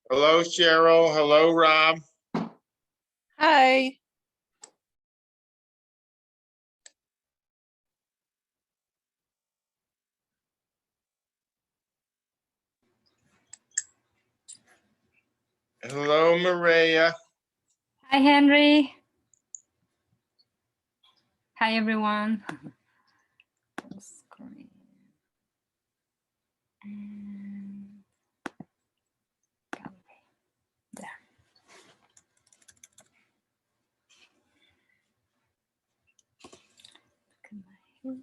Hello, Cheryl. Hello, Rob. Hi. Hello, Maria. Hi, Henry. Hi, everyone. Screen. And gallery. There. Look at my hair.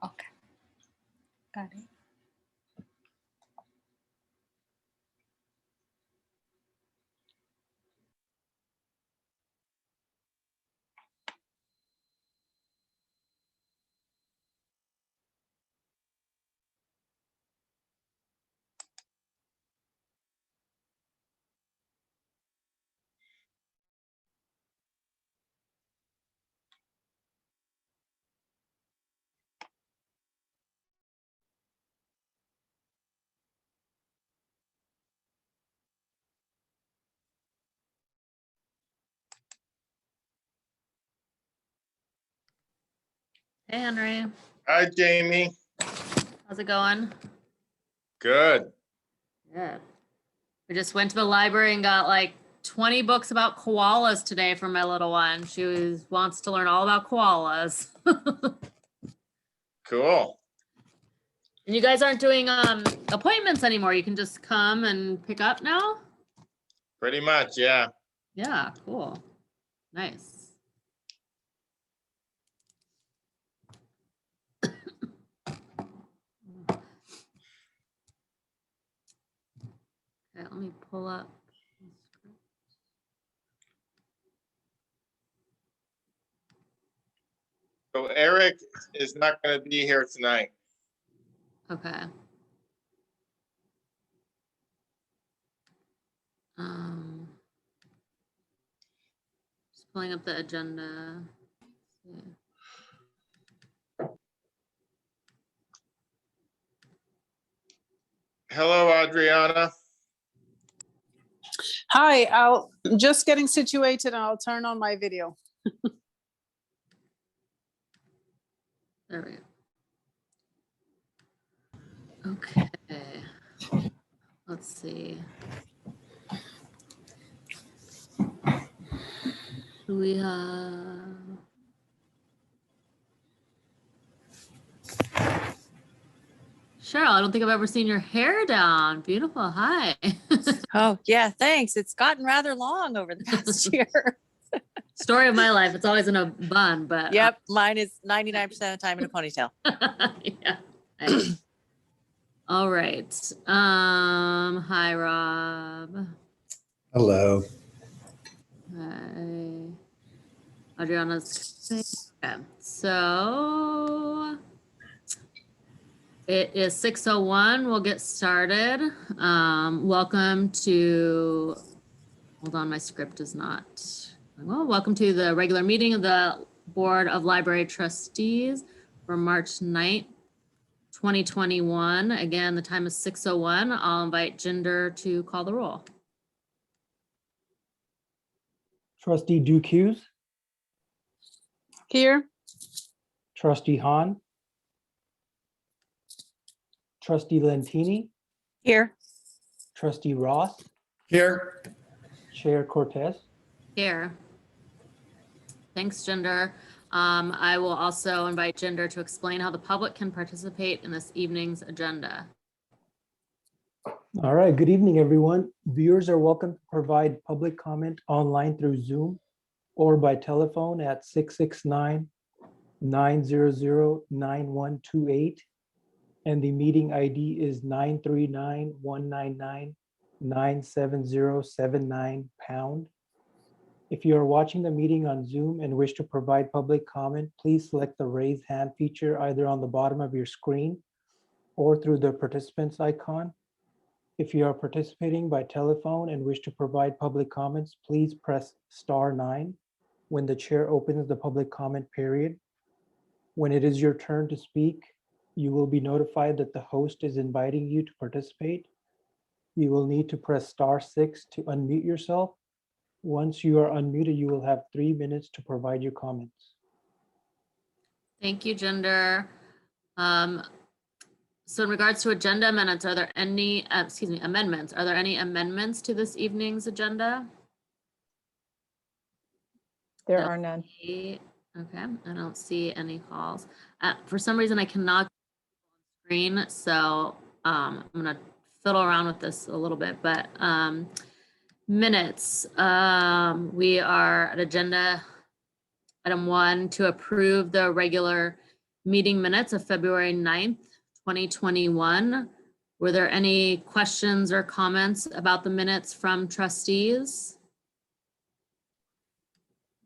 Okay, got it. Hey, Henry. Hi, Jamie. How's it going? Good. Good. We just went to the library and got like 20 books about koalas today for my little one. She wants to learn all about koalas. Cool. And you guys aren't doing appointments anymore. You can just come and pick up now? Pretty much, yeah. Yeah, cool. Nice. Okay, let me pull up. So Eric is not going to be here tonight. Okay. Just pulling up the agenda. Yeah. Hello, Adriana. Hi, I'm just getting situated and I'll turn on my video. There we go. Okay. Let's see. Do we have? Cheryl, I don't think I've ever seen your hair down. Beautiful. Hi. Oh, yeah, thanks. It's gotten rather long over the past year. Story of my life. It's always in a bun, but Yep, mine is 99% of the time in a ponytail. yeah. Nice. All right. Hi, Rob. Hello. Hi. Adriana's. Okay. So it is 6:01. We'll get started. Welcome to, hold on, my script is not, well, welcome to the regular meeting of the Board of Library Trustees for March 9th, 2021. Again, the time is 6:01. I'll invite Jinder to call the roll. Trustee Duque, Here, Trustee Han, Trustee Lentini, Here, Trustee Ross, Here. Chair Cortez. Here. Thanks, Jinder. I will also invite Jinder to explain how the public can participate in this evening's agenda. All right, good evening, everyone. Viewers are welcome to provide public comment online through Zoom or by telephone at 669-900-9128. And the meeting ID is 939-199-97079#. If you are watching the meeting on Zoom and wish to provide public comment, please select the raise hand feature either on the bottom of your screen or through the participants icon. If you are participating by telephone and wish to provide public comments, please press *9. when the chair opens the public comment period. When it is your turn to speak, you will be notified that the host is inviting you to participate. You will need to press *6 to unmute yourself. Once you are unmuted, you will have 3 minutes to provide your comments. Thank you, Jinder. So in regards to agenda minutes, are there any, amendments? Are there any amendments to this evening's agenda? There No. are none. Okay, I don't see any calls. For some reason, I cannot screen, so I'm gonna fiddle around with this a little bit, but minutes. We are at agenda item 1 to approve the regular meeting minutes of February 9th, 2021. Were there any questions or comments about the minutes from trustees?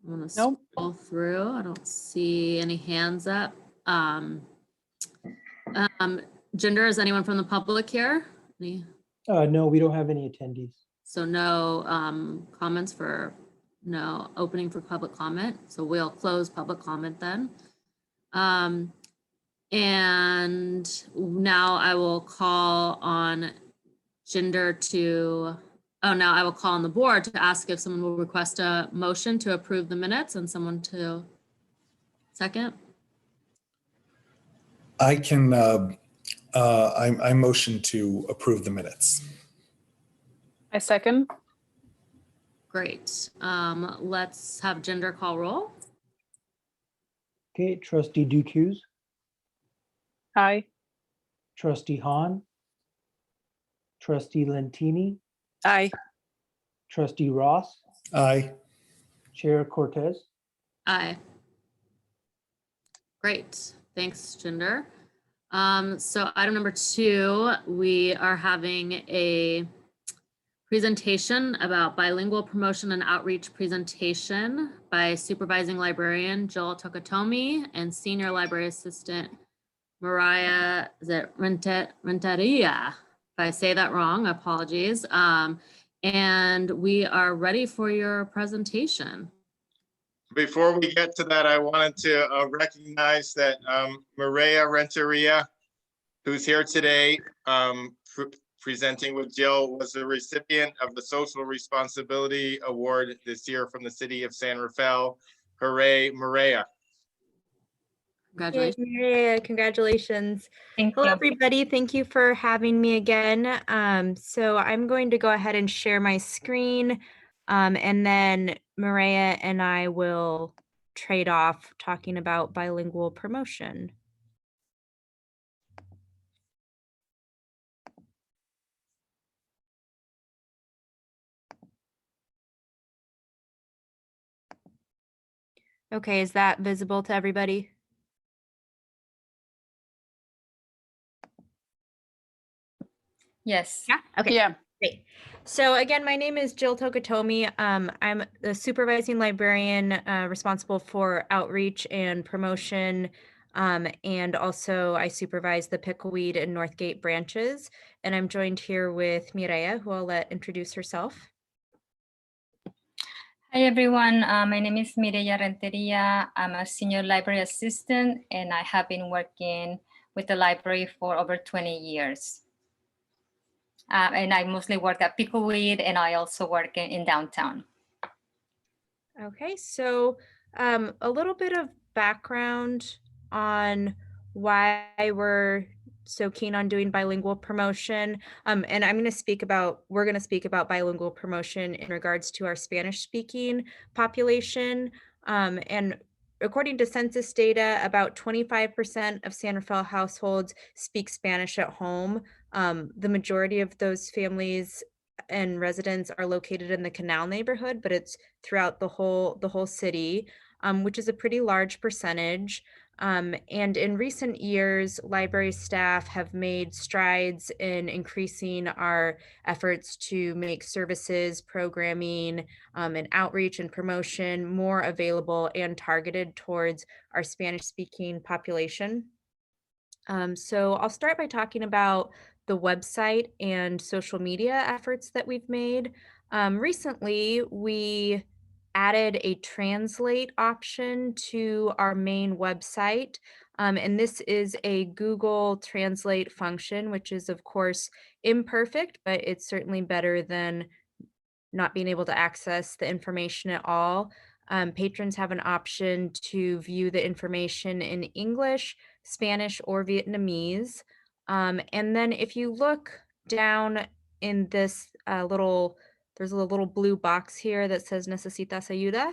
I'm gonna Nope. scroll through. I don't see any hands up. Jinder, is anyone from the public here? No, we don't have any attendees. So no comments for, no opening for public comment. So we'll close public comment then. And now I will call on Jinder to, now I will call on the board to ask if someone will request a motion to approve the minutes and someone to second. I can, I motion to approve the minutes. I second. Great. Let's have Jinder call roll. Okay, Trustee Duque, Aye. Trustee Hahn, Trustee Lentini, Aye. Trustee Ross, Aye. Chair Cortez. Aye. Great. Thanks, Jinder. So item number 2, we are having a presentation about bilingual promotion and outreach presentation by Supervising Librarian Jill Tokotomi and Senior Library Assistant Mariah Renteria. If I say that wrong, apologies. And we are ready for your presentation. Before we get to that, I wanted to recognize that Maria Renteria, who's here today, presenting with Jill, was the recipient of the Social Responsibility Award this year from the city of San Rafael. Hooray, Maria. Congratulations. Yay, congratulations. Thank Hello, you. everybody. Thank you for having me again. So I'm going to go ahead and share my screen, and then Maria and I will trade off talking about bilingual promotion. Okay, is that visible to everybody? Yes. Yeah. Okay. Yeah. Great. So again, my name is Jill Tokotomi. I'm the supervising librarian responsible for outreach and promotion. And also I supervise the Pickleweed and Northgate branches. And I'm joined here with Mireya, who I'll let introduce herself. Hi, everyone. My name is Mireya Renteria. I'm a senior library assistant, and I have been working with the library for over 20 years. And I mostly work at Pickleweed, and I also work in downtown. Okay, so a little bit of background on why we're so keen on doing bilingual promotion. And we're going to speak about bilingual promotion in regards to our Spanish speaking population. And according to census data, about 25% of San Rafael households speak Spanish at home. The majority of those families and residents are located in the Canal neighborhood, but it's throughout the whole city, which is a pretty large percentage. And in recent years, library staff have made strides in increasing our efforts to make services, programming, and outreach and promotion more available and targeted towards our Spanish-speaking population. So I'll start by talking about the website and social media efforts that we've made. Recently, we added a translate option to our main website. And this is a Google Translate function, which is of course imperfect, but it's certainly better than not being able to access the information at all. Patrons have an option to view the information in English, Spanish, or Vietnamese. And then if you look down in this there's a little blue box here that says Necesitas Ayuda.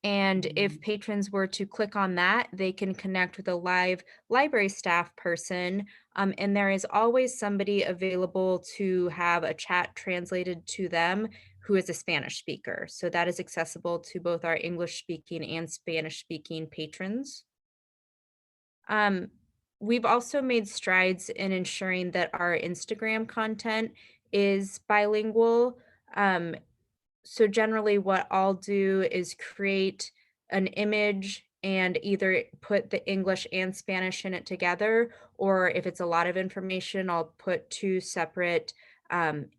And if patrons were to click on that, they can connect with a live library staff person. And there is always somebody available to have a chat translated to them who is a Spanish speaker. So that is accessible to both our English speaking and Spanish speaking patrons. We've also made strides in ensuring that our Instagram content is bilingual. So generally what I'll do is create an image and either put the English and Spanish in it together, or if it's a lot of information, I'll put two separate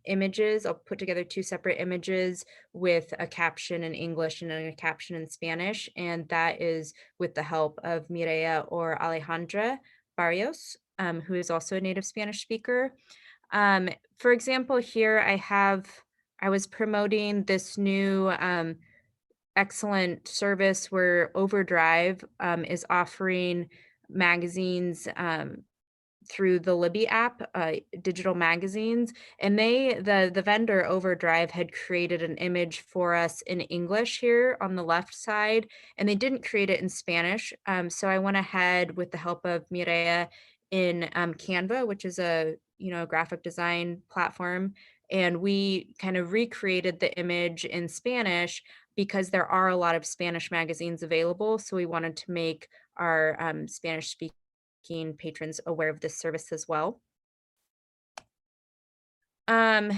images. I'll put together two separate images with a caption in English and a caption in Spanish. And that is with the help of Mireia or Alejandra Barrios, who is also a native Spanish speaker. For example, here I was promoting this new excellent service where Overdrive is offering magazines through the Libby app, digital magazines, and the vendor Overdrive had created an image for us in English here on the left side, and they didn't create it in Spanish. So I went ahead with the help of Mireia in Canva, which is a graphic design platform, and we kind of recreated the image in Spanish because there are a lot of Spanish magazines available. So we wanted to make our Spanish speaking patrons aware of this service as well. And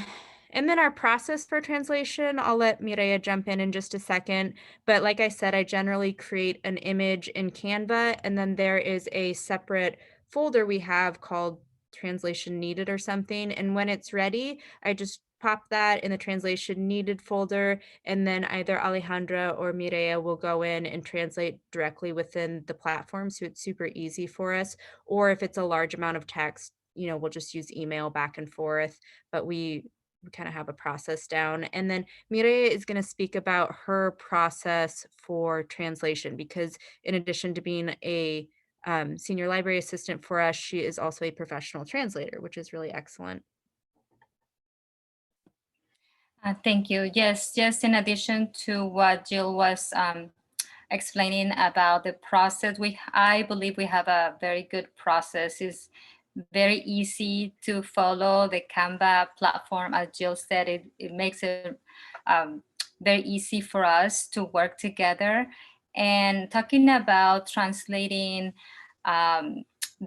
then our process for translation, I'll let Mireia jump in just a second. But like I said, I generally create an image in Canva, and then there is a separate folder we have called translation needed or something. And when it's ready, I just pop that in the translation needed folder, and then either Alejandra or Mireia will go in and translate directly within the platform. So it's super easy for us. Or if it's a large amount of text, we'll just use email back and forth, but we kind of have a process down. And then Mireia is going to speak about her process for translation, because in addition to being a senior library assistant for us, she is also a professional translator, which is really excellent. Thank you. Yes, just in addition to what Jill was explaining about the process, I believe we have a very good process. It's very easy to follow the Canva platform. As Jill said, it makes it very easy for us to work together. And talking about translating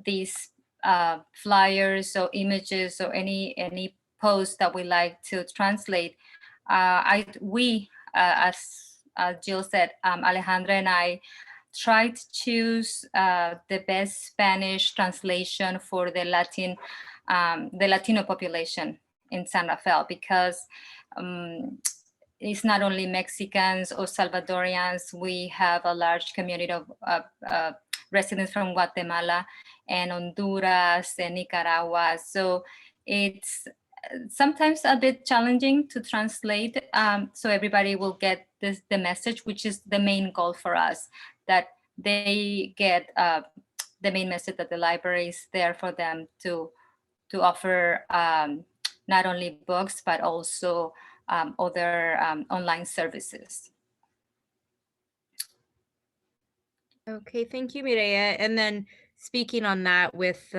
these flyers or images or any post that we like to translate, as Jill said, Alejandra and I try to choose the best Spanish translation for the Latino population in San Rafael, because it's not only Mexicans or Salvadorians. We have a large community of residents from Guatemala and Honduras and Nicaragua. So it's sometimes a bit challenging to translate, so everybody will get the message, which is the main goal for us, that they get the main message that the library is there for them to offer not only books, but also other online services. Okay, thank you, Mireia. And then speaking on that with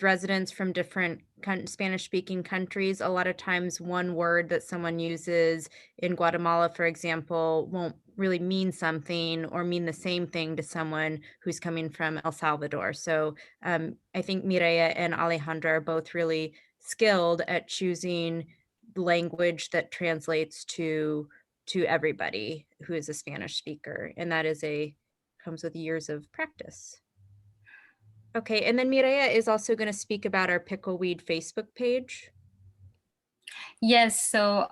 residents from different Spanish-speaking countries, a lot of times one word that someone uses in Guatemala, for example, won't really mean something or mean the same thing to someone who's coming from El Salvador. So I think Mireia and Alejandra are both really skilled at choosing language that translates to everybody who is a Spanish speaker, and that comes with years of practice. Okay, and then Mireia is also going to speak about our Pickleweed Facebook page. Yes, so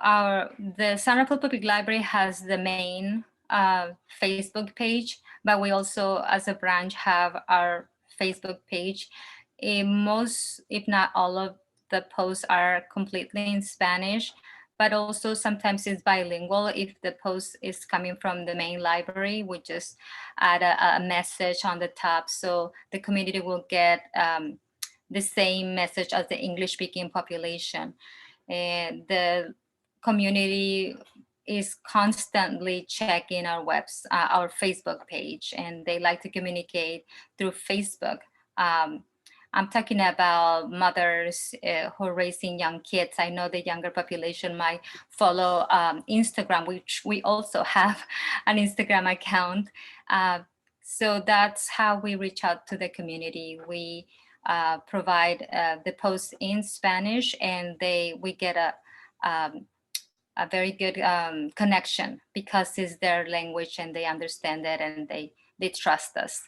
the San Rafael Public Library has the main Facebook page, but we also, as a branch, have our Facebook page. Most, if not all of the posts are completely in Spanish, but also sometimes it's bilingual. If the post is coming from the main library, we just add a message on the top, so the community will get the same message as the English-speaking population. And the community is constantly checking our Facebook page, and they like to communicate through Facebook. I'm talking about mothers who are raising young kids. I know the younger population might follow Instagram, which we also have an Instagram account. So that's how we reach out to the community. We provide the posts in Spanish, and we get a very good connection because it's their language and they understand it, and they trust us.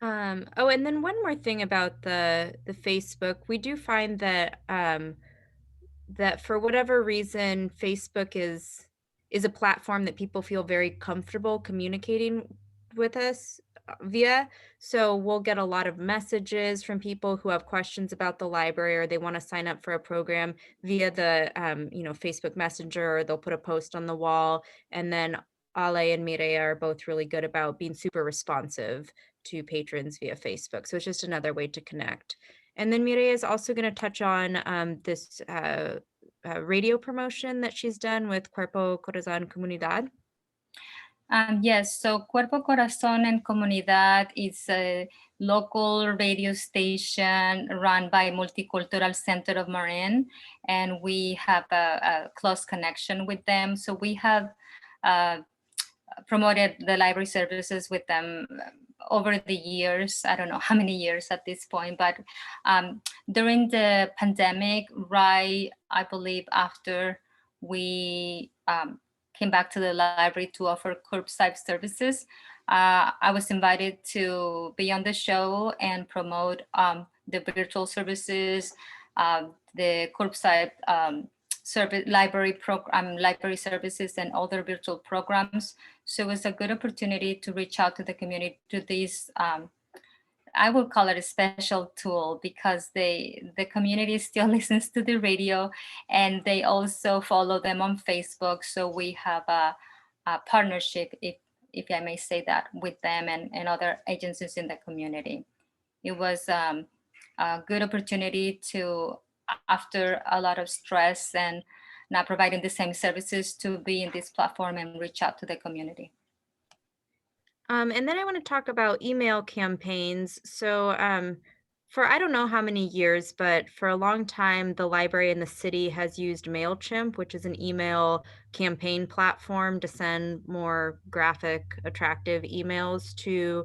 Oh, and then one more thing about the Facebook, we do find that that for whatever reason, Facebook is a platform that people feel very comfortable communicating with us via. So we'll get a lot of messages from people who have questions about the library, or they want to sign up for a program via the Facebook Messenger, or they'll put a post on the wall. And then Ale and Mireya are both really good about being super responsive to patrons via Facebook. So it's just another way to connect. And then Mireya is also going to touch on this radio promotion that she's done with Cuerpo Corazón Comunidad. Yes, so Cuerpo Corazón en Comunidad is a local radio station run by Multicultural Center of Marin, and we have a close connection with them. So we have promoted the library services with them over the years. I don't know how many years at this point, but during the pandemic, right, I believe after we came back to the library to offer curbside services, I was invited to be on the show and promote the virtual services, the curbside service, library services, and other virtual programs. So it was a good opportunity to reach out to the community to this, I would call it a special tool, because the community still listens to the radio, and they also follow them on Facebook. So we have a partnership, if I may say that, with them and other agencies in the community. It was a good opportunity to, after a lot of stress and not providing the same services, to be in this platform and reach out to the community. And then I want to talk about email campaigns. So for I don't know how many years, but for a long time, the library in the city has used MailChimp, which is an email campaign platform to send more graphic, attractive emails to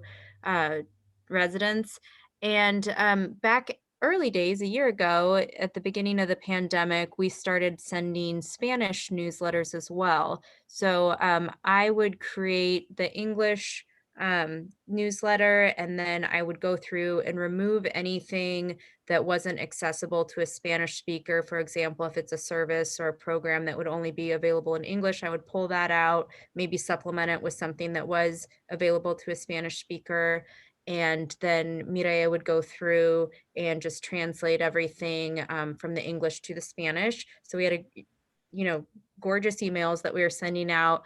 residents. And back early days, a year ago, at the beginning of the pandemic, we started sending Spanish newsletters as well. So I would create the English newsletter, and then I would go through and remove anything that wasn't accessible to a Spanish speaker. For example, if it's a service or a program that would only be available in English, I would pull that out, maybe supplement it with something that was available to a Spanish speaker. And then Mireya would go through and just translate everything from the English to the Spanish. So we had gorgeous emails that we were sending out.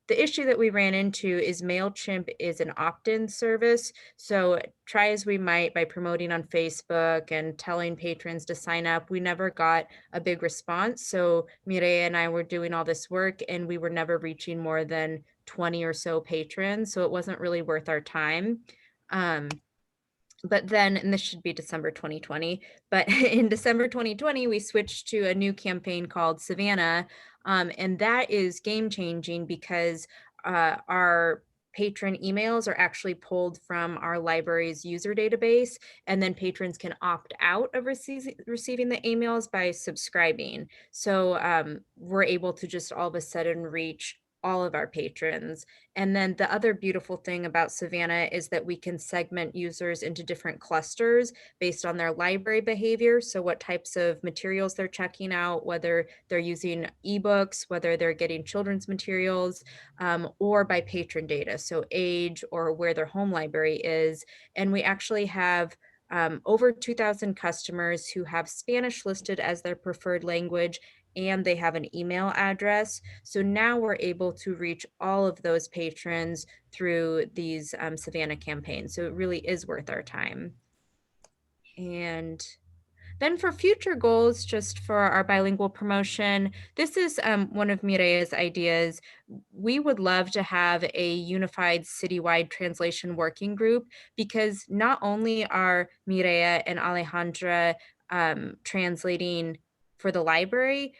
The issue that we ran into is MailChimp is an opt-in service. So try as we might by promoting on Facebook and telling patrons to sign up, we never got a big response. So Mireya and I were doing all this work, and we were never reaching more than 20 or so patrons. So it wasn't really worth our time. But then, and this should be December 2020, but in December 2020, we switched to a new campaign called Savannah. And that is game changing because our patron emails are actually pulled from our library's user database, and then patrons can opt out of receiving the emails by subscribing. So we're able to just all of a sudden reach all of our patrons. And then the other beautiful thing about Savannah is that we can segment users into different clusters based on their library behavior. So what types of materials they're checking out, whether they're using ebooks, whether they're getting children's materials, or by patron data, so age or where their home library is. And we actually have over 2,000 customers who have Spanish listed as their preferred language, and they have an email address. So now we're able to reach all of those patrons through these Savannah campaigns. So it really is worth our time. And then for future goals, just for our bilingual promotion, this is one of Mireya's ideas. We would love to have a unified citywide translation working group, because not only are Mireya and Alejandra translating for the library,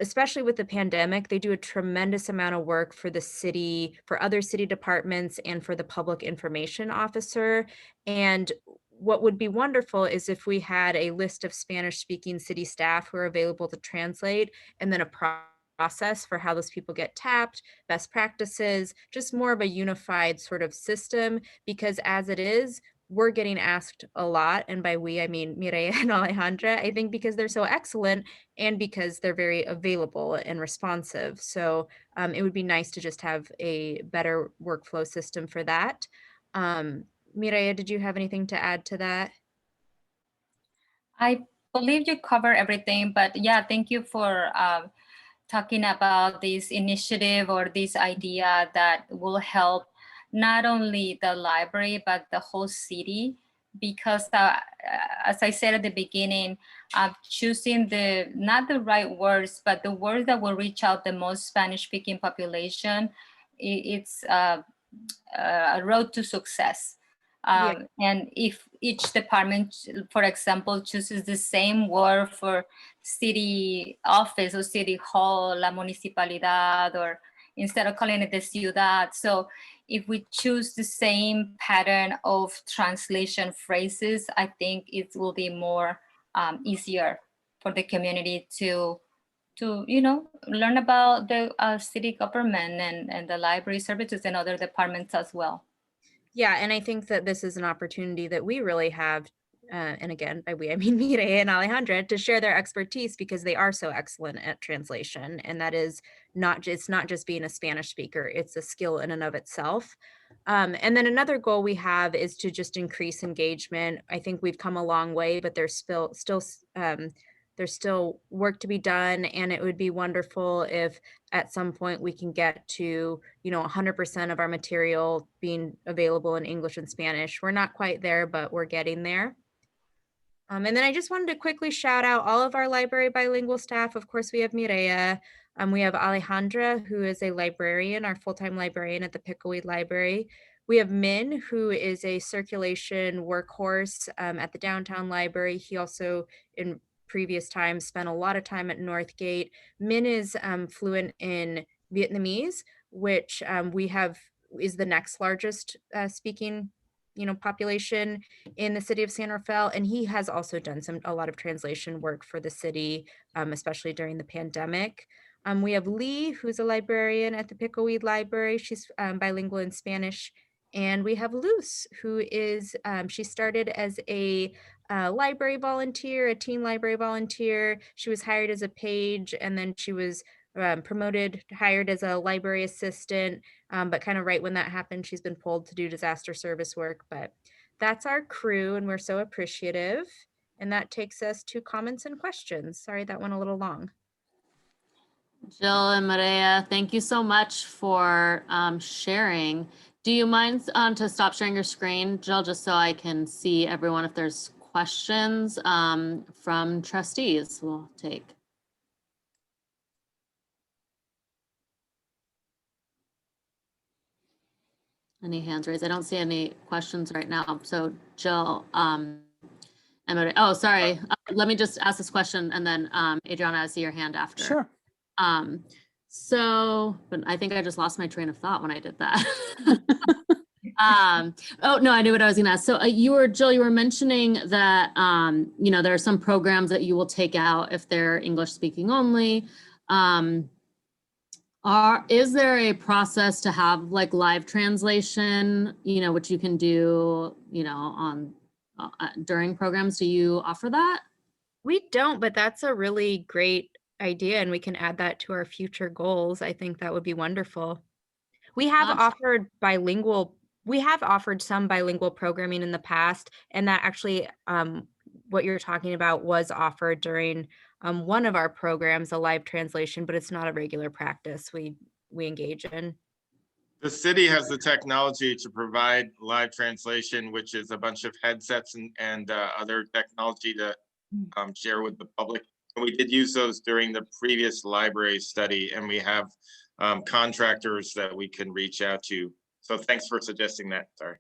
especially with the pandemic, they do a tremendous amount of work for the city, for other city departments, and for the public information officer. And what would be wonderful is if we had a list of Spanish-speaking city staff who are available to translate, and then a process for how those people get tapped, best practices, just more of a unified sort of system, because as it is, we're getting asked a lot, and by we, I mean Mireya and Alejandra, I think because they're so excellent and because they're very available and responsive. So it would be nice to just have a better workflow system for that. Mireya, did you have anything to add to that? I believe you cover everything, but yeah, thank you for talking about this initiative or this idea that will help not only the library, but the whole city. Because as I said at the beginning, choosing not the right words, but the words that will reach out the most Spanish-speaking population, it's a road to success. And if each department, for example, chooses the same word for city office or city hall, la municipalidad, or instead of calling it the ciudad. So if we choose the same pattern of translation phrases, I think it will be more easier for the community to learn about the city government and the library services and other departments as well. Yeah, and I think that this is an opportunity that we really have, and again, by we, I mean Mireya and Alejandra, to share their expertise, because they are so excellent at translation. And that is it's not just being a Spanish speaker, it's a skill in and of itself. And then another goal we have is to just increase engagement. I think we've come a long way, but there's still work to be done, and it would be wonderful if at some point we can get to 100% of our material being available in English and Spanish. We're not quite there, but we're getting there. And then I just wanted to quickly shout out all of our library bilingual staff. Of course, we have Mireya. We have Alejandra, who is a librarian, our full-time librarian at the Pickleweed Library. We have Min, who is a circulation workhorse at the downtown library. He also, in previous times, spent a lot of time at Northgate. Min is fluent in Vietnamese, which is the next largest speaking population in the city of San Rafael, and he has also done a lot of translation work for the city, especially during the pandemic. We have Lee, who's a librarian at the Pickleweed Library. She's bilingual in Spanish. And we have Luce, who is, she started as a library volunteer, a teen library volunteer. She was hired as a page, and then she was promoted, hired as a library assistant. But kind of right when that happened, she's been pulled to do disaster service work. But that's our crew, and we're so appreciative. And that takes us to comments and questions. Sorry, that went a little long. Jill and Mireya, thank you so much for sharing. Do you mind to stop sharing your screen, Jill, just so I can see everyone if there's questions from trustees we'll take? Any hands raised? I don't see any questions right now. So Jill, oh, sorry. Let me just ask this question, and then Adriana, I see your hand after. Sure. But I think I just lost my train of thought when I did that. Oh no, I knew what I was gonna ask. So Jill, you were mentioning that, there are some programs that you will take out if they're English speaking only. Is there a process to have like live translation, which you can do, on during programs? Do you offer that? We don't, but that's a really great idea, and we can add that to our future goals. I think that would be wonderful. We have offered some bilingual programming in the past, and that actually, what you're talking about was offered during one of our programs, a live translation, but it's not a regular practice we engage in. The city has the technology to provide live translation, which is a bunch of headsets and other technology to share with the public. And we did use those during the previous library study, and we have contractors that we can reach out to. So thanks for suggesting that. Sorry.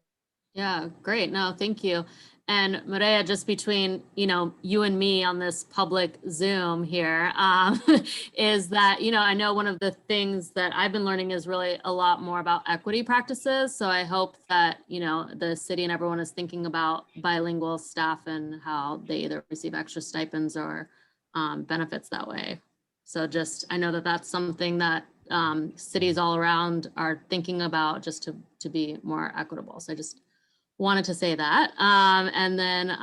Yeah, great. No, thank you. And Maria, just between, you and me on this public Zoom here, is that, I know one of the things that I've been learning is really a lot more about equity practices. So I hope that, the city and everyone is thinking about bilingual staff and how they either receive extra stipends or benefits that way. So I know that that's something that cities all around are thinking about, just to be more equitable. So I just wanted to say that. And then,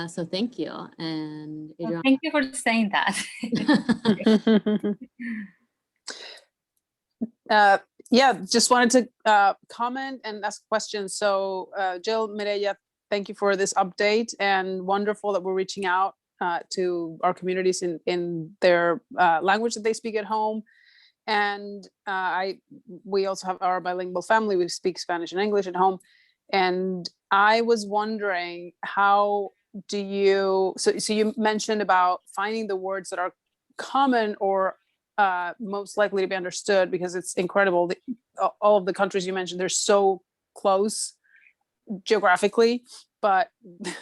so thank you. And Well, thank you for saying that. Yeah, just wanted to comment and ask questions. So Jill, Mireya, thank you for this update, and wonderful that we're reaching out to our communities in their language that they speak at home. And we also have our bilingual family. We speak Spanish and English at home. And I was wondering, how do you, so you mentioned about finding the words that are common or most likely to be understood, because it's incredible. All of the countries you mentioned, they're so close geographically, but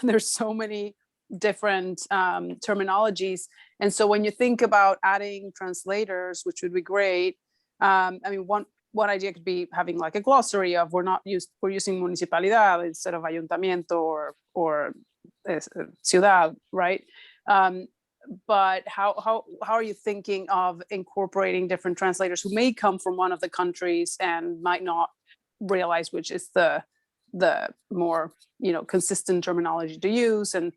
there's so many different terminologies. And so when you think about adding translators, which would be great, I mean, one idea could be having like a glossary of we're using municipalidad instead of ayuntamiento or ciudad, right? But how are you thinking of incorporating different translators who may come from one of the countries and might not realize which is the more consistent terminology to use, and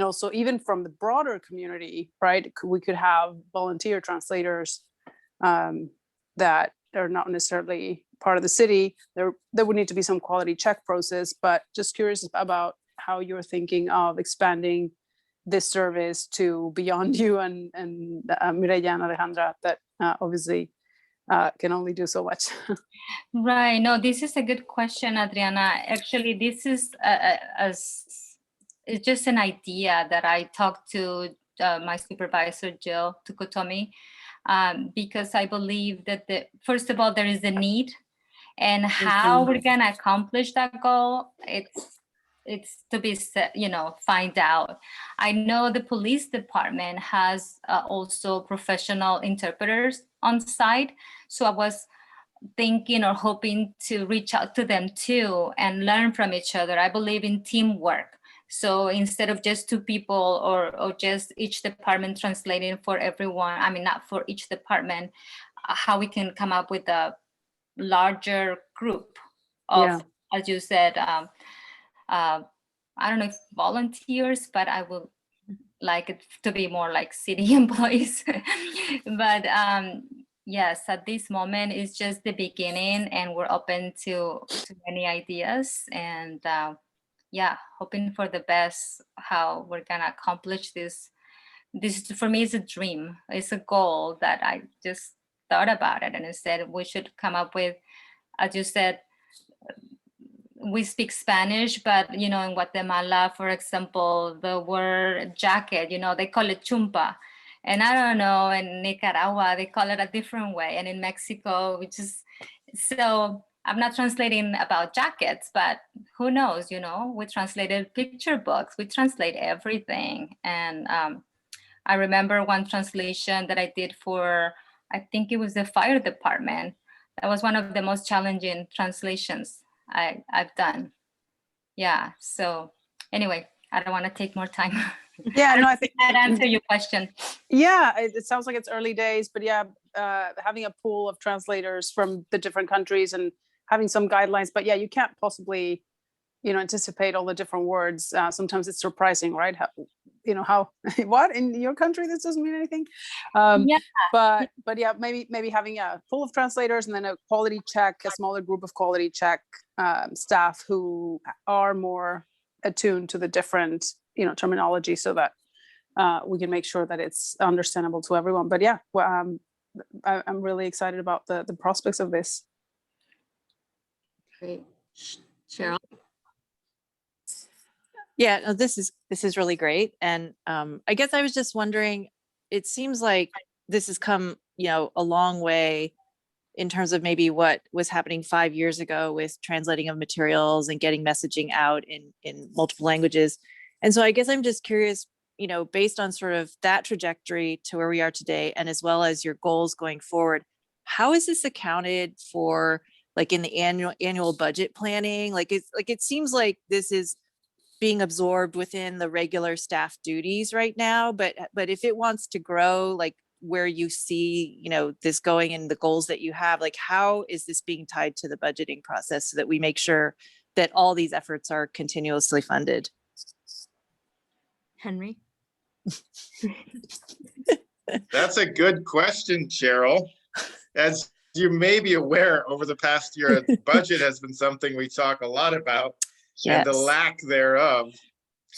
also even from the broader community, right? We could have volunteer translators that are not necessarily part of the city. There would need to be some quality check process, but just curious about how you're thinking of expanding this service to beyond you and Mireya and Alejandra, that obviously can only do so much. Right. No, this is a good question, Adriana. Actually, this is it's just an idea that I talked to my supervisor, Jill Tukutomi, because I believe that first of all, there is a need, and how we're gonna accomplish that goal, it's to be find out. I know the police department has also professional interpreters on site, so I was thinking or hoping to reach out to them too and learn from each other. I believe in teamwork. So instead of just two people or just each department translating for everyone, I mean, not for each department, how we can come up with a larger group of, as you said, I don't know if volunteers, but I would like it to be more like city employees. But yes, at this moment, it's just the beginning, and we're open to many ideas, and hoping for the best, how we're gonna accomplish this. This for me is a dream. It's a goal that I just thought about it, and I said we should come up with, as you said, we speak Spanish, but in Guatemala, for example, the word jacket, they call it chumpa. And I don't know, in Nicaragua, they call it a different way. And in Mexico, so I'm not translating about jackets, but who knows, we translated picture books, we translate everything. And I remember one translation that I did for, I think it was the fire department. That was one of the most challenging translations I've done. Yeah, so anyway, I don't want to take more time. Yeah, no, I think that answer your question. yeah, it sounds like it's early days, but yeah, having a pool of translators from the different countries and having some guidelines. But yeah, you can't possibly, anticipate all the different words. Sometimes it's surprising, right? How what in your country this doesn't mean anything. Yeah. But yeah, maybe having a pool of translators and then a quality check, a smaller group of quality check staff who are more attuned to the different terminology, so that we can make sure that it's understandable to everyone. But yeah, I'm really excited about the prospects of this. Great. Cheryl? Yeah, no, this is really great. And I guess I was just wondering, it seems like this has come, a long way in terms of maybe what was happening 5 years ago with translating of materials and getting messaging out in multiple languages. And so I guess I'm just curious, based on sort of that trajectory to where we are today, and as well as your goals going forward, how is this accounted for, like in the annual budget planning? It seems like this is being absorbed within the regular staff duties right now, but if it wants to grow, like where you see, this going and the goals that you have, like how is this being tied to the budgeting process so that we make sure that all these efforts are continuously funded? Henry? That's a good question, Cheryl. As you may be aware, over the past year, budget has been something we talk a lot about, and the lack thereof.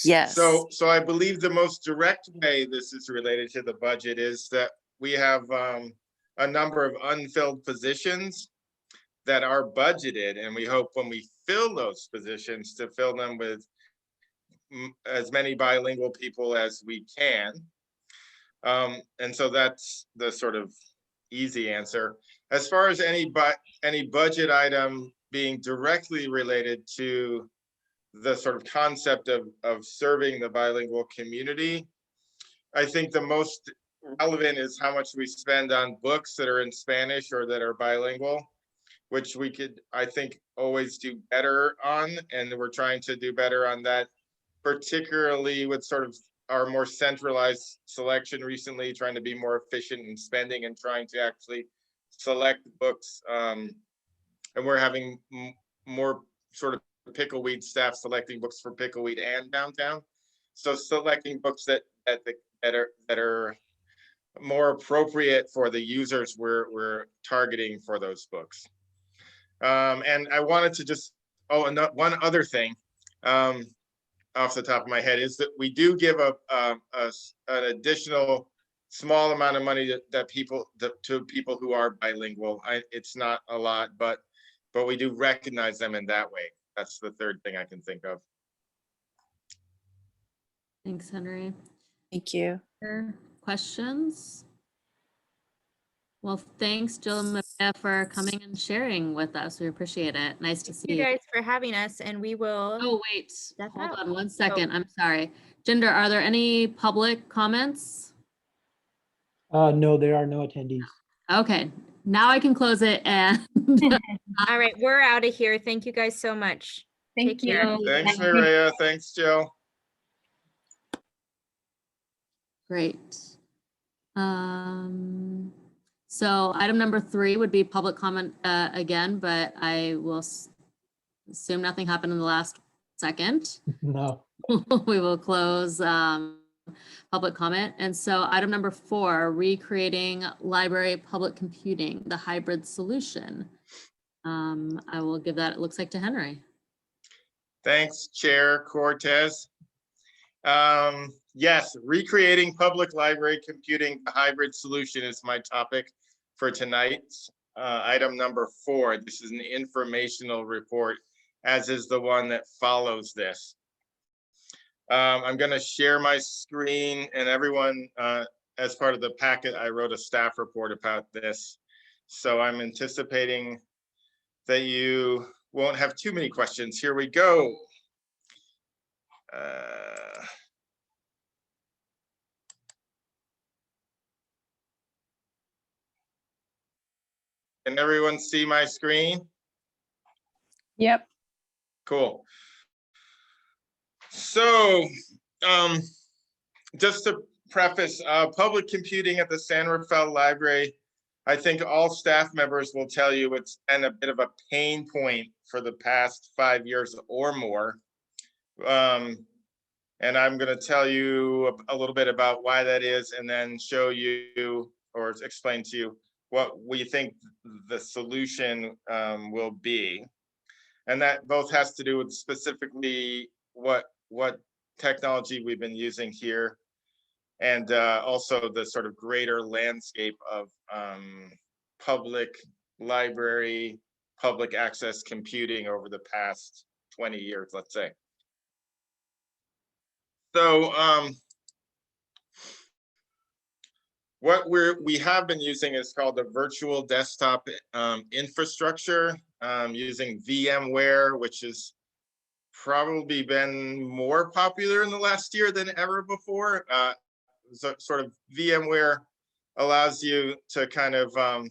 Yes. So I believe the most direct way this is related to the budget is that we have a number of unfilled positions that are budgeted, and we hope when we fill those positions to fill them with as many bilingual people as we can. And so that's the sort of easy answer. As far as any budget item being directly related to the sort of concept of serving the bilingual community, I think the most relevant is how much we spend on books that are in Spanish or that are bilingual, which we could, I think, always do better on. And we're trying to do better on that, particularly with sort of our more centralized selection recently, trying to be more efficient in spending and trying to actually select books. And we're having more sort of Pickleweed staff selecting books for Pickleweed and Downtown. So selecting books that are more appropriate for the users we're targeting for those books. And I wanted to just, and one other thing off the top of my head is that we do give an additional small amount of money to people who are bilingual. It's not a lot, but we do recognize them in that way. That's the third thing I can think of. Thanks, Henry. Thank you. Questions? Well, thanks, Jill and Maria, for coming and sharing with us. We appreciate it. Nice to see Thank you guys for having us, and we will. Oh, wait, step hold out. on 1 second. I'm sorry. Jinder, are there any public comments? No, there are no attendees. Okay, now I can close it and All right, we're out of here. Thank you guys so much. Thank Take care. you. Thanks, Maria. Thanks, Jill. great. So item number 3 would be public comment again, but I will assume nothing happened in the last second. No. We will close public comment. And so item number 4, recreating library public computing, the hybrid solution. I will give that, it looks like, to Henry. Thanks, Chair Cortez. Yes, recreating public library computing, the hybrid solution is my topic for tonight's item number 4. This is an informational report, as is the one that follows this. I'm going to share my screen, and everyone, as part of the packet, I wrote a staff report about this. So I'm anticipating that you won't have too many questions. Here we go. Can everyone see my screen? Yep. Cool. So just to preface, public computing at the San Rafael Library, I think all staff members will tell you it's been a bit of a pain point for the past 5 years or more. And I'm going to tell you a little bit about why that is, and then show you or explain to you what we think the solution will be. And that both has to do with specifically what technology we've been using here, and also the sort of greater landscape of public library, public access computing over the past 20 years, let's say. So what we have been using is called the virtual desktop infrastructure, using VMware, which has probably been more popular in the last year than ever before. So sort of VMware allows you to kind of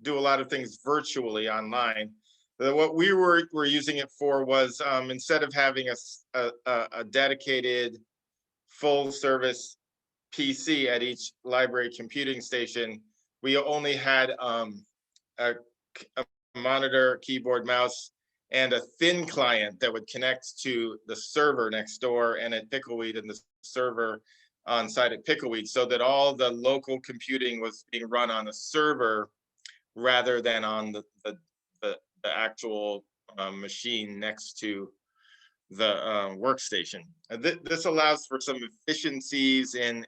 do a lot of things virtually online. What we were using it for was instead of having a dedicated full service PC at each library computing station, we only had a monitor, keyboard, mouse, and a thin client that would connect to the server next door and at Pickleweed and the server on site at Pickleweed, so that all the local computing was being run on the server rather than on the actual machine next to the workstation. This allows for some efficiencies in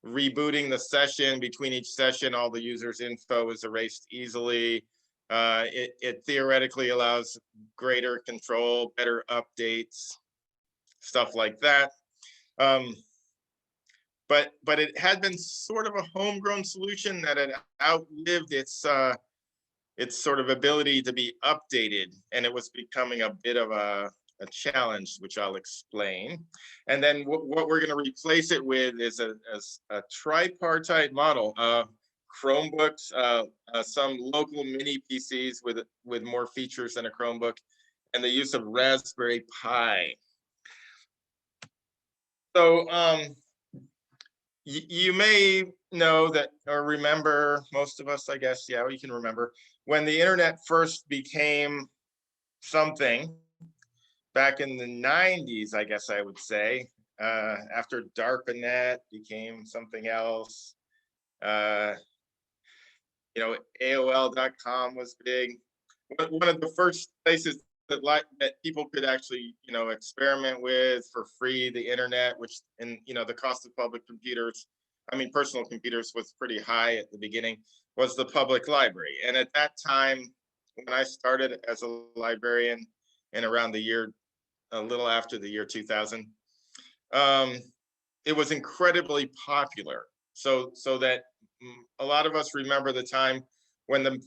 rebooting the session. Between each session, all the users' info is erased easily. It theoretically allows greater control, better updates, stuff like that. But it had been sort of a homegrown solution that had outlived its sort of ability to be updated, and it was becoming a bit of a challenge, which I'll explain. And then what we're going to replace it with is a tripartite model. Chromebooks, some local mini PCs with more features than a Chromebook, and the use of Raspberry Pi. So you may know that, or remember, most of us, I guess, yeah, we can remember, when the internet first became something back in the 90s, I guess I would say, after DARPANET became something else. AOL.com was big. One of the first places that people could actually, experiment with for free, the internet, which, and the cost of public computers, personal computers, was pretty high at the beginning, was the public library. And at that time, when I started as a librarian in around a little after the year 2000, it was incredibly popular. So that a lot of us remember the time when the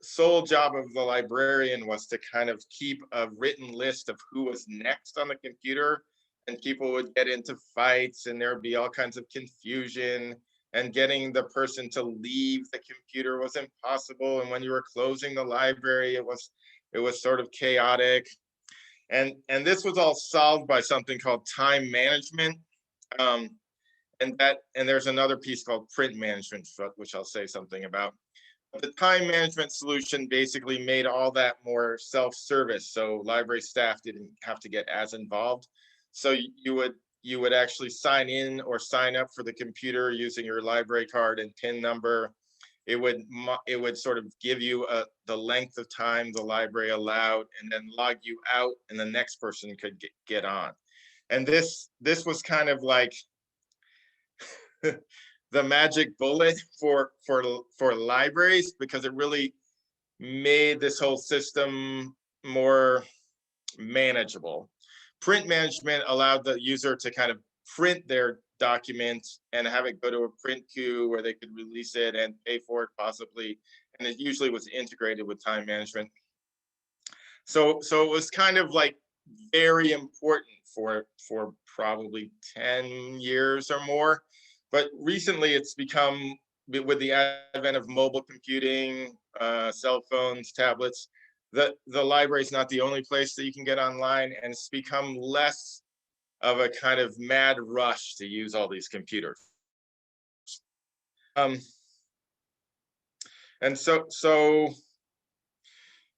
sole job of the librarian was to kind of keep a written list of who was next on the computer, and people would get into fights and there'd be all kinds of confusion, and getting the person to leave the computer was impossible. And when you were closing the library, it was sort of chaotic. And this was all solved by something called time management. And there's another piece called print management, which I'll say something about. The time management solution basically made all that more self-service, so library staff didn't have to get as involved. So you would actually sign in or sign up for the computer using your library card and PIN number. It would sort of give you the length of time the library allowed, and then log you out, and the next person could get on. And this was kind of like the magic bullet for libraries, because it really made this whole system more manageable. Print management allowed the user to kind of print their document and have it go to a print queue where they could release it and pay for it possibly. And it usually was integrated with time management. So it was kind of like very important for probably 10 years or more. But recently it's become, with the advent of mobile computing, cell phones, tablets, the library is not the only place that you can get online, and it's become less of a kind of mad rush to use all these computers. And so,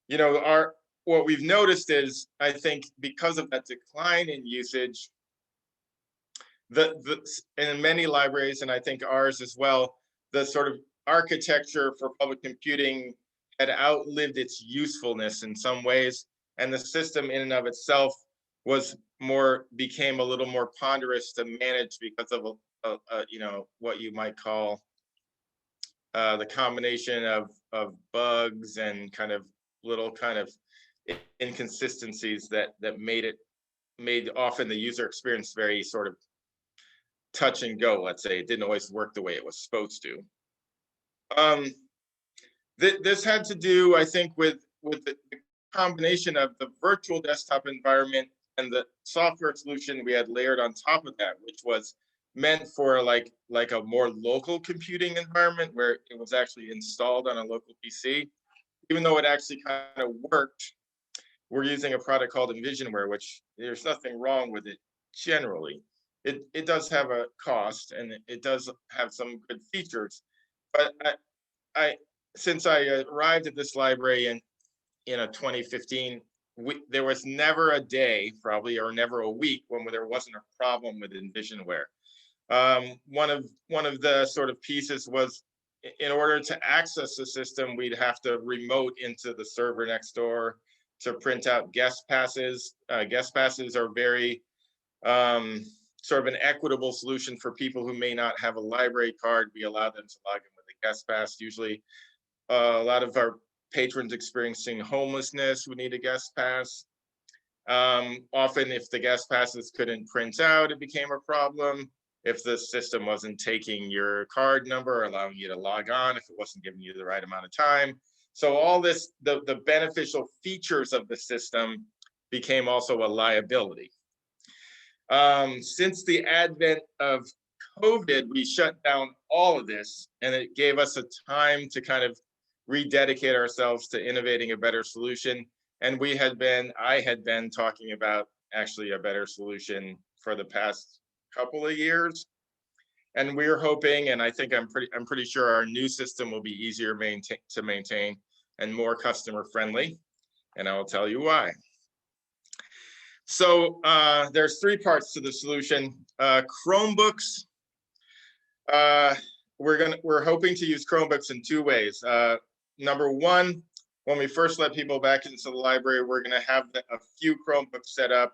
you know, what we've noticed is, I think because of that decline in usage, in many libraries, and I think ours as well, the sort of architecture for public computing had outlived its usefulness in some ways, and the system in and of itself became a little more ponderous to manage because of you know, what you might call the combination of bugs and kind of little kind of inconsistencies that made often the user experience very sort of touch and go. Let's say it didn't always work the way it was supposed to. This had to do, I think, with the combination of the virtual desktop environment and the software solution we had layered on top of that, which was meant for like a more local computing environment where it was actually installed on a local PC. Even though it actually kind of worked, we're using a product called Envisionware, which there's nothing wrong with it generally. It does have a cost and it does have some good features, but since I arrived at this library in 2015, there was never a day, probably, or never a week when there wasn't a problem with Envisionware. One of the sort of pieces was, in order to access the system, we'd have to remote into the server next door to print out guest passes. Guest passes are very sort of an equitable solution for people who may not have a library card. We allow them to log in with a guest pass. Usually a lot of our patrons experiencing homelessness would need a guest pass. Often if the guest passes couldn't print out, it became a problem. If the system wasn't taking your card number or allowing you to log on, if it wasn't giving you the right amount of time. So all this, the beneficial features of the system became also a liability. Since the advent of COVID, we shut down all of this, and it gave us a time to kind of rededicate ourselves to innovating a better solution. And I had been talking about actually a better solution for the past couple of years. And we're hoping, and I think I'm pretty sure our new system will be easier to maintain and more customer friendly. And I will tell you why. So there's three parts to the solution. Chromebooks. We're hoping to use Chromebooks in two ways. Number one, when we first let people back into the library, we're going to have a few Chromebooks set up,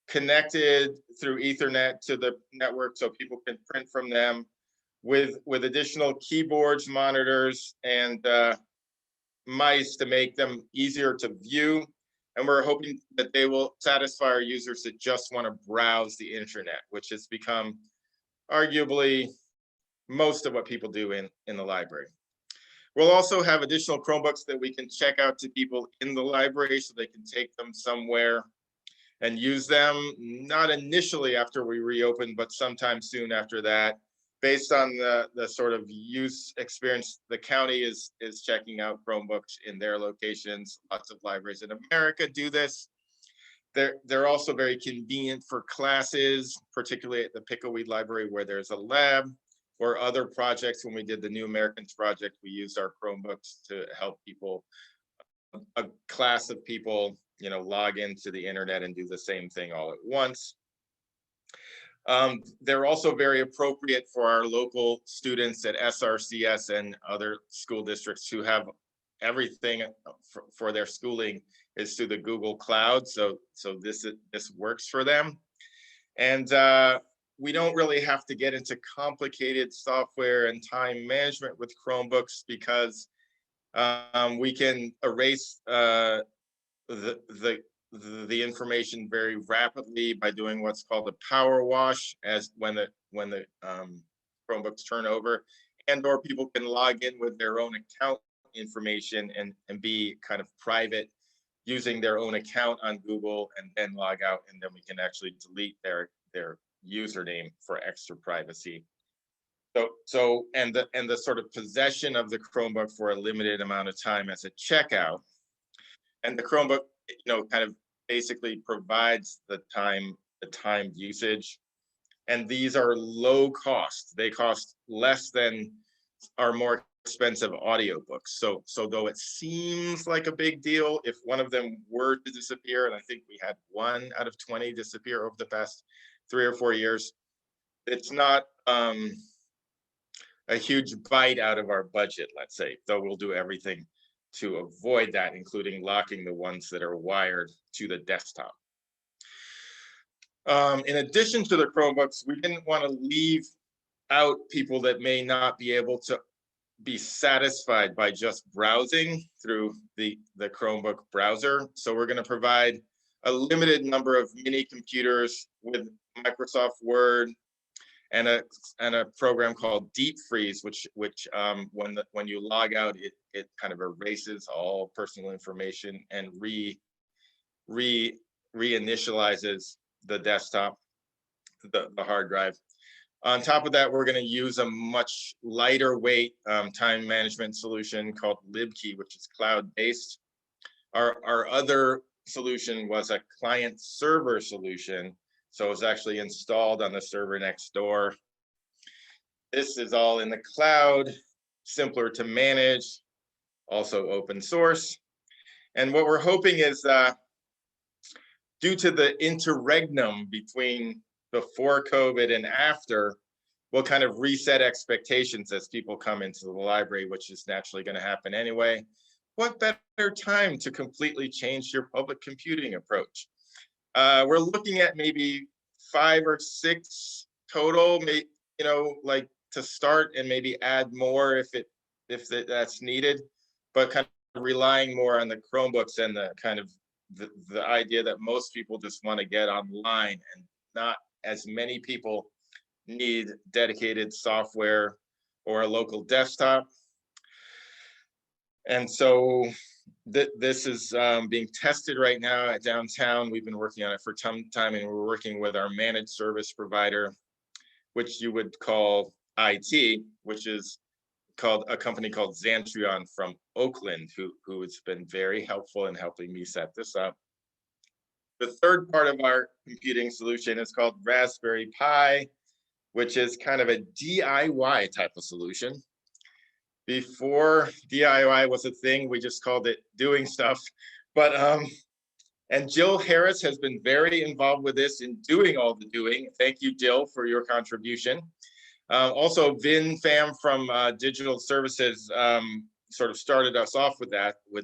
connected through Ethernet to the network so people can print from them, with additional keyboards, monitors, and mice to make them easier to view. And we're hoping that they will satisfy our users that just want to browse the internet, which has become arguably most of what people do in the library. We'll also have additional Chromebooks that we can check out to people in the library so they can take them somewhere and use them, not initially after we reopen, but sometime soon after that. Based on the sort of use experience, the county is checking out Chromebooks in their locations. Lots of libraries in America do this. They're also very convenient for classes, particularly at the Pickleweed Library where there's a lab, or other projects. When we did the New Americans Project, we used our Chromebooks to help people, a class of people, log into the internet and do the same thing all at once. They're also very appropriate for our local students at SRCS and other school districts who have everything for their schooling is through the Google Cloud. So this works for them. And we don't really have to get into complicated software and time management with Chromebooks because we can erase the information very rapidly by doing what's called a power wash, as when the Chromebooks turn over, and/or people can log in with their own account information and be kind of private using their own account on Google, and then log out, and then we can actually delete their username for extra privacy. So the sort of possession of the Chromebook for a limited amount of time as a checkout, and the Chromebook kind of basically provides the time the timed usage. And these are low cost. They cost less than our more expensive audiobooks. So though it seems like a big deal, if one of them were to disappear, and I think we had 1 out of 20 disappear over the past 3 or 4 years, it's not a huge bite out of our budget, let's say, though we'll do everything to avoid that, including locking the ones that are wired to the desktop. In addition to the Chromebooks, we didn't want to leave out people that may not be able to be satisfied by just browsing through the Chromebook browser. So we're going to provide a limited number of mini computers with Microsoft Word and a program called Deep Freeze, which when you log out, it kind of erases all personal information and reinitializes the desktop, the hard drive. On top of that, we're going to use a much lighter weight time management solution called LibKey, which is cloud-based. Our other solution was a client server solution. So it was actually installed on the server next door. This is all in the cloud, simpler to manage, also open source. And what we're hoping is due to the interregnum between before COVID and after, we'll kind of reset expectations as people come into the library, which is naturally going to happen anyway. What better time to completely change your public computing approach? We're looking at maybe 5 or 6 total, like to start, and maybe add more if that's needed, but kind of relying more on the Chromebooks and the kind of the idea that most people just want to get online, and not as many people need dedicated software or a local desktop. And so this is being tested right now at downtown. We've been working on it for some time, and we're working with our managed service provider, which you would call IT, which is called a company called Xantrion from Oakland, who has been very helpful in helping me set this up. The third part of our computing solution is called Raspberry Pi, which is kind of a DIY type of solution. Before DIY was a thing, we just called it doing stuff. But and Jill Harris has been very involved with this in doing all the doing. Thank you, Jill, for your contribution. Also, Vin Pham from Digital Services sort of started us off with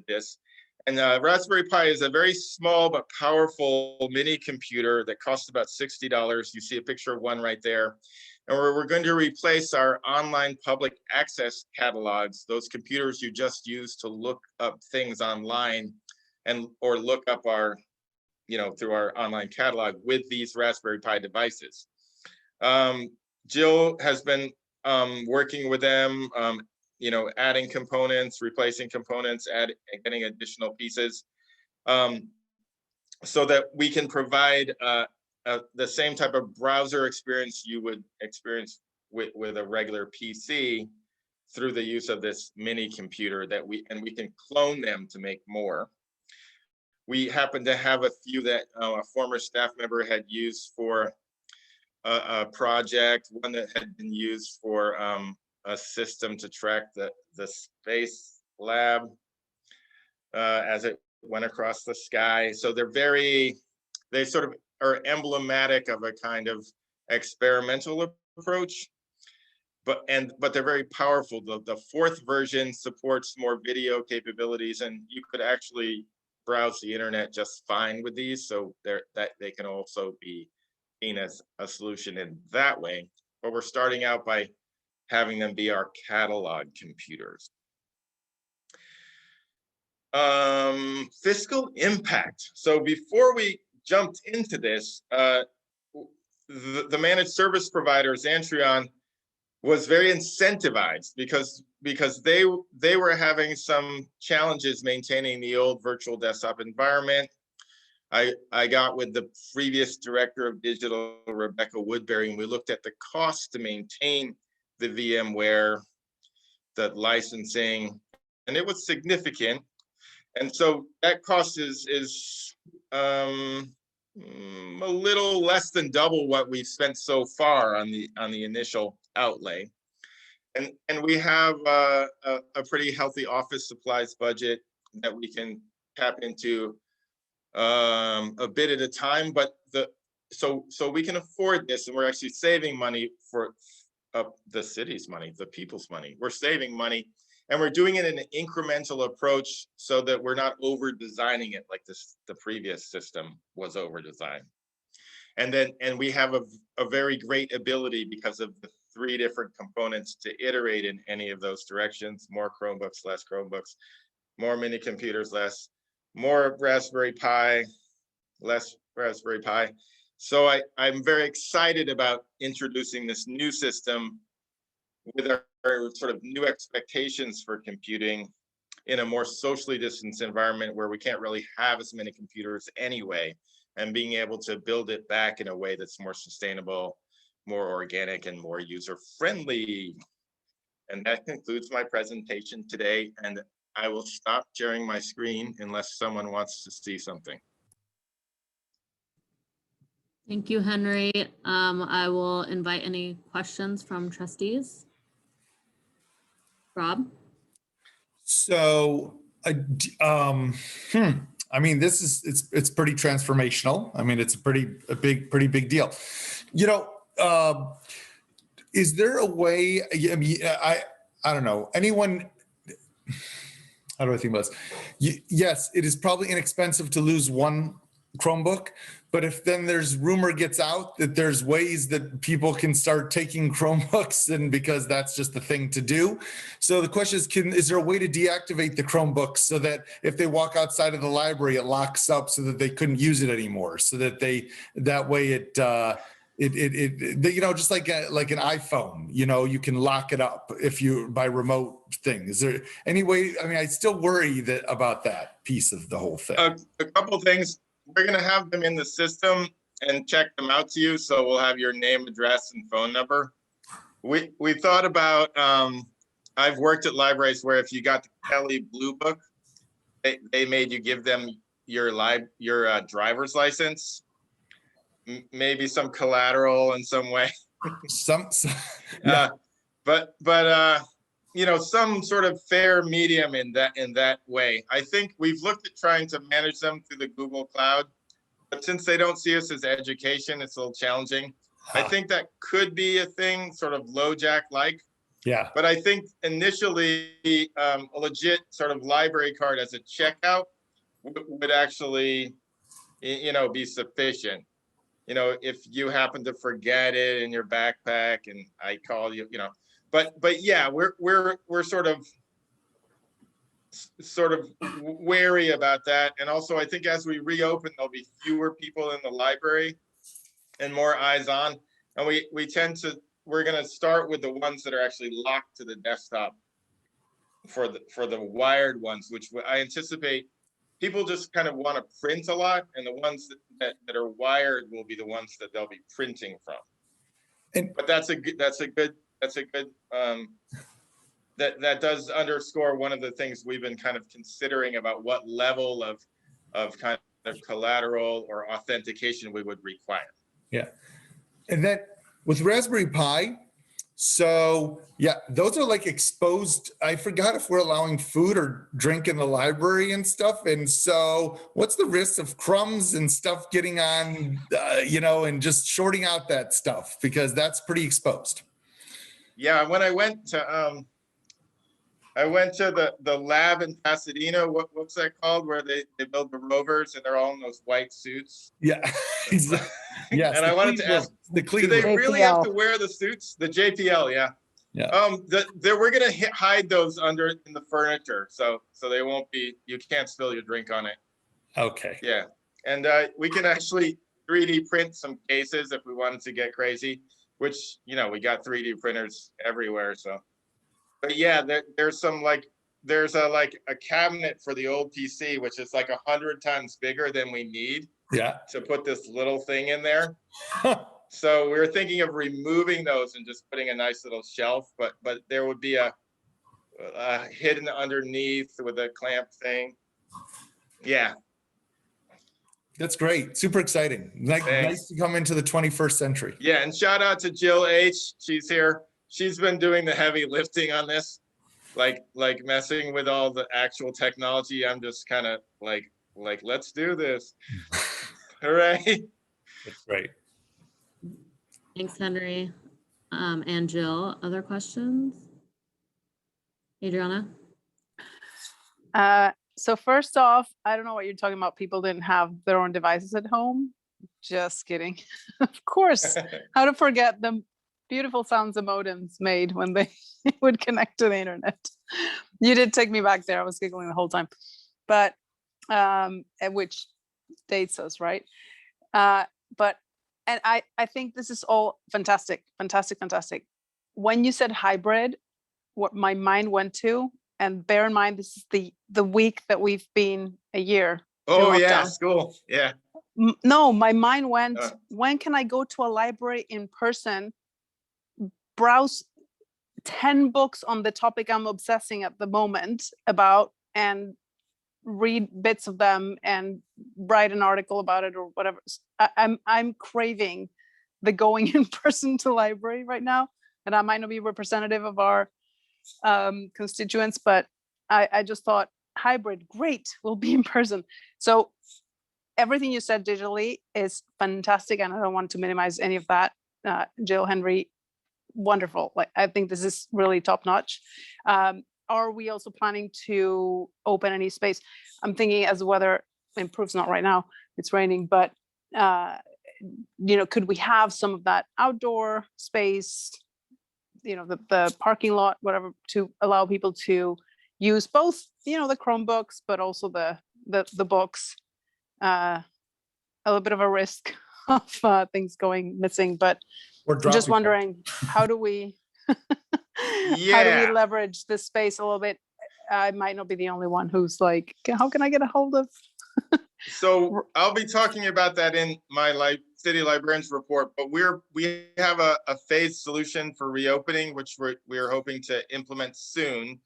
this. And Raspberry Pi is a very small but powerful mini computer that costs about $60. You see a picture of one right there. And we're going to replace our online public access catalogs, those computers you just use to look up things online or look up our, through our online catalog, with these Raspberry Pi devices. Jill has been working with them, adding components, replacing components, getting additional pieces, so that we can provide the same type of browser experience you would experience with a regular PC through the use of this mini computer we can clone them to make more. We happen to have a few that a former staff member had used for a project, one that had been used for a system to track the space lab as it went across the sky. So they sort of are emblematic of a kind of experimental approach, but they're very powerful. The fourth version supports more video capabilities, and you could actually browse the internet just fine with these. So that they can also be seen as a solution in that way. But we're starting out by having them be our catalog computers. Fiscal impact. So before we jumped into this, the managed service provider, Xantrion, was very incentivized because they were having some challenges maintaining the old virtual desktop environment. I got with the previous director of digital, Rebecca Woodbury, and we looked at the cost to maintain the VMware, the licensing, and it was significant. And so that cost is a little less than double what we've spent so far on the initial outlay. And we have a pretty healthy office supplies budget that we can tap into a bit at a time, but so we can afford this, and we're actually saving money for the city's money, the people's money. We're saving money, and we're doing it in an incremental approach so that we're not over designing it like the previous system was over designed. And we have a very great ability because of the 3 different components to iterate in any of those directions: more Chromebooks, less Chromebooks, more mini computers, less, more Raspberry Pi, less Raspberry Pi. So I'm very excited about introducing this new system with our sort of new expectations for computing in a more socially distanced environment where we can't really have as many computers anyway, and being able to build it back in a way that's more sustainable, more organic, and more user-friendly. And that concludes my presentation today, and I will stop sharing my screen unless someone wants to see something. Thank you, Henry. I will invite any questions from trustees. Rob? So, I mean, it's pretty transformational. I mean, it's a pretty big deal. You know, is there a way? I mean, I don't know. Anyone? How do I think about this? Yes, it is probably inexpensive to lose one Chromebook, but if then there's rumor gets out that there's ways that people can start taking Chromebooks, and because that's just the thing to do. So the question is, is there a way to deactivate the Chromebooks so that if they walk outside of the library, it locks up so that they couldn't use it anymore, so that that way it you know, just like an iPhone, you know, you can lock it up if you by remote thing. Is there any way? I mean, I still worry about that piece of the whole thing. A couple things. We're going to have them in the system and check them out to you. So we'll have your name, address, and phone number. We thought about, I've worked at libraries where if you got the Kelly Blue Book, they made you give them your driver's license, maybe some collateral in some way. Yeah. But you know, some sort of fair medium in that way. I think we've looked at trying to manage them through the Google Cloud, but since they don't see us as education, it's a little challenging. I think that could be a thing, sort of LoJack-like. Yeah. But I think initially a legit sort of library card as a checkout would actually, you know, be sufficient. You know, if you happen to forget it in your backpack and I call you, you know. But yeah, we're sort of wary about that. And also I think as we reopen, there'll be fewer people in the library and more eyes on. And we're going to start with the ones that are actually locked to the desktop for the wired ones, which I anticipate people just kind of want to print a lot, and the ones that are wired will be the ones that they'll be printing from. But that does underscore one of the things we've been kind of considering about what level of kind of collateral or authentication we would require. Yeah. And then with Raspberry Pi, so yeah, those are like exposed. I forgot if we're allowing food or drink in the library and stuff. And so what's the risk of crumbs and stuff getting on, you know, and just shorting out that stuff, because that's pretty exposed. Yeah, when I went to the lab in Pasadena, what's that called, where they build the rovers and they're all in those white suits? Yeah. Yes. And I wanted to ask, do they really have to wear the suits? The JPL, yeah. Yeah. We're gonna hide those under in the furniture, so they won't be. You can't spill your drink on it. Okay. Yeah, and we can actually 3D print some cases if we wanted to get crazy. Which, you know, we got 3D printers everywhere. So, but yeah, there's a cabinet for the old PC, which is like 100 times bigger than we need. Yeah. To put this little thing in there. So we were thinking of removing those and just putting a nice little shelf, but there would be a hidden underneath with a clamp thing. Yeah. That's great. Super exciting. Nice Thanks. to come into the 21st century. Yeah, and shout out to Jill H. She's here. She's been doing the heavy lifting on this, like messing with all the actual technology. I'm just kind of like, let's do this. Hooray. That's great. Thanks, Henry. And Jill, other questions? Adriana? So first off, I don't know what you're talking about. People didn't have their own devices at home. Just kidding. Of course. How to forget the beautiful sounds the modems made when they would connect to the internet. You did take me back there. I was giggling the whole time. But at which dates us, right? And I think this is all fantastic. When you said hybrid, what my mind went to, and bear in mind, this is the week that we've been a year. Oh in yeah, lockdown. school. Yeah. No, my mind went, when can I go to a library in person, browse 10 books on the topic I'm obsessing at the moment about, and read bits of them and write an article about it or whatever. I'm craving the going in person to library right now, and I might not be representative of our constituents, but I just thought hybrid, great, we'll be in person. So everything you said digitally is fantastic, and I don't want to minimize any of that. Jill, Henry, wonderful. Like, I think this is really top notch. Are we also planning to open any space? I'm thinking as the weather improves, not right now, it's raining, but could we have some of that outdoor space, the parking lot, whatever, to allow people to use both, the Chromebooks, but also the books. A little bit of a risk of things going missing, but I'm just wondering, how do we leverage this space a little bit? I might not be the only one who's like, how can I get a hold of? So I'll be talking about that in my city librarians report, but we have a phased solution for reopening, which we're hoping to implement soon.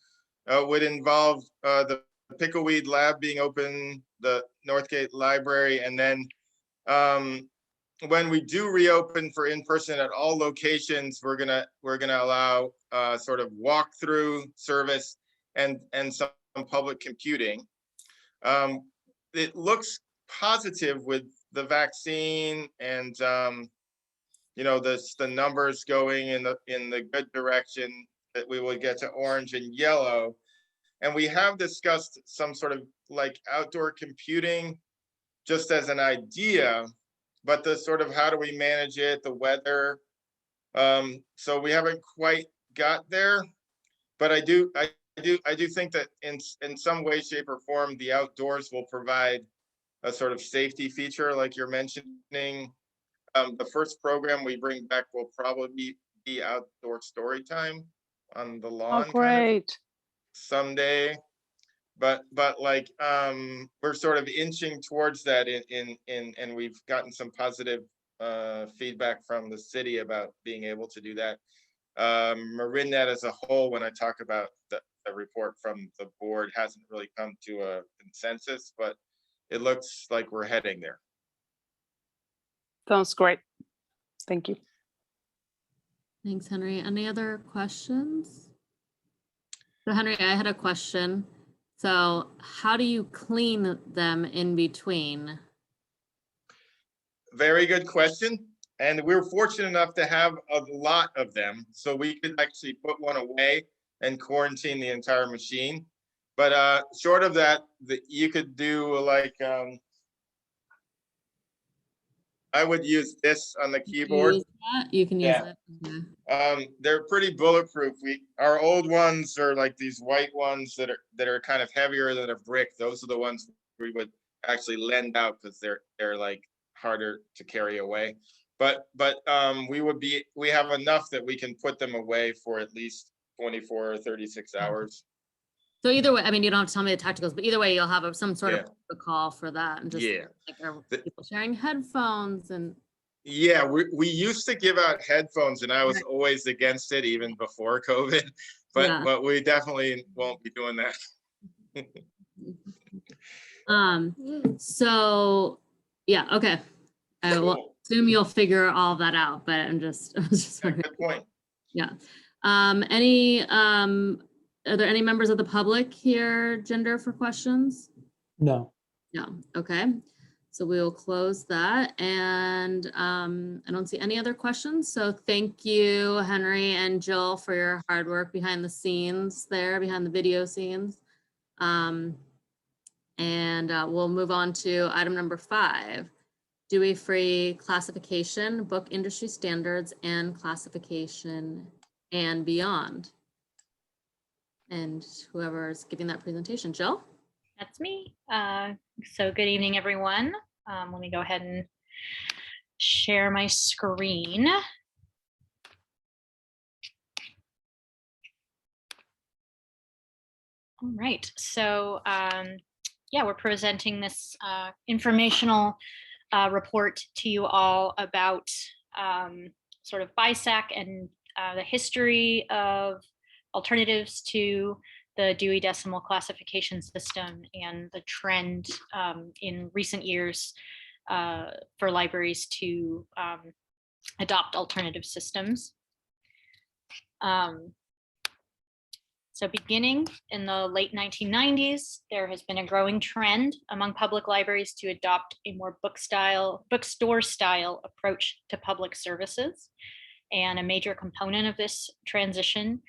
Would involve the Pickleweed Lab being open, the Northgate Library, and then when we do reopen for in-person at all locations, we're gonna allow sort of walk-through service and some public computing. It looks positive with the vaccine and the numbers going in the good direction, that we will get to orange and yellow. And we have discussed some sort of like outdoor computing just as an idea, but the sort of how do we manage it, the weather. So we haven't quite got there, but I do think that in some way, shape, or form, the outdoors will provide a sort of safety feature, like you're mentioning. The first program we bring back will probably be outdoor story time on the lawn. Oh, great. Someday, but like we're sort of inching towards that and we've gotten some positive feedback from the city about being able to do that. MarinNet as a whole, when I talk about the report from the board, hasn't really come to a consensus, but it looks like we're heading there. Sounds great. Thank you. Thanks, Henry. Any other questions? So Henry, I had a question. So how do you clean them in between? Very good question. And we're fortunate enough to have a lot of them. So we could actually put one away and quarantine the entire machine. But short of that, you could do like, I would use this on the keyboard. You can use it. Okay. They're pretty bulletproof. Our old ones are like these white ones that are kind of heavier than a brick. Those are the ones we would actually lend out because they're like harder to carry away. But we have enough that we can put them away for at least 24 or 36 hours. So either way, I mean, you don't have to tell me the tacticals, but either way, you'll have some sort of protocol for that. And just like, are people sharing headphones and? Yeah, we used to give out headphones, and I was always against it even before COVID, but we definitely won't be doing that. So Yeah, okay. I will Cool. assume you'll figure all that out, but I was just Yeah, wondering. good point. Yeah. Are there any members of the public here, Gender, for questions? No. No, okay. So we will close that, and I don't see any other questions. So thank you, Henry and Jill, for your hard work behind the scenes there, behind the video scenes. And we'll move on to item number 5, Dewey free classification, book industry standards and classification and beyond. And whoever's giving that presentation, Jill? That's me. So good evening, everyone. Let me go ahead and share my screen. All right, so yeah, we're presenting this informational report to you all about sort of BISAC and the history of alternatives to the Dewey Decimal Classification System and the trend in recent years for libraries to adopt alternative systems. So beginning in the late 1990s, there has been a growing trend among public libraries to adopt a more bookstore style approach to public services. And a major component of this transition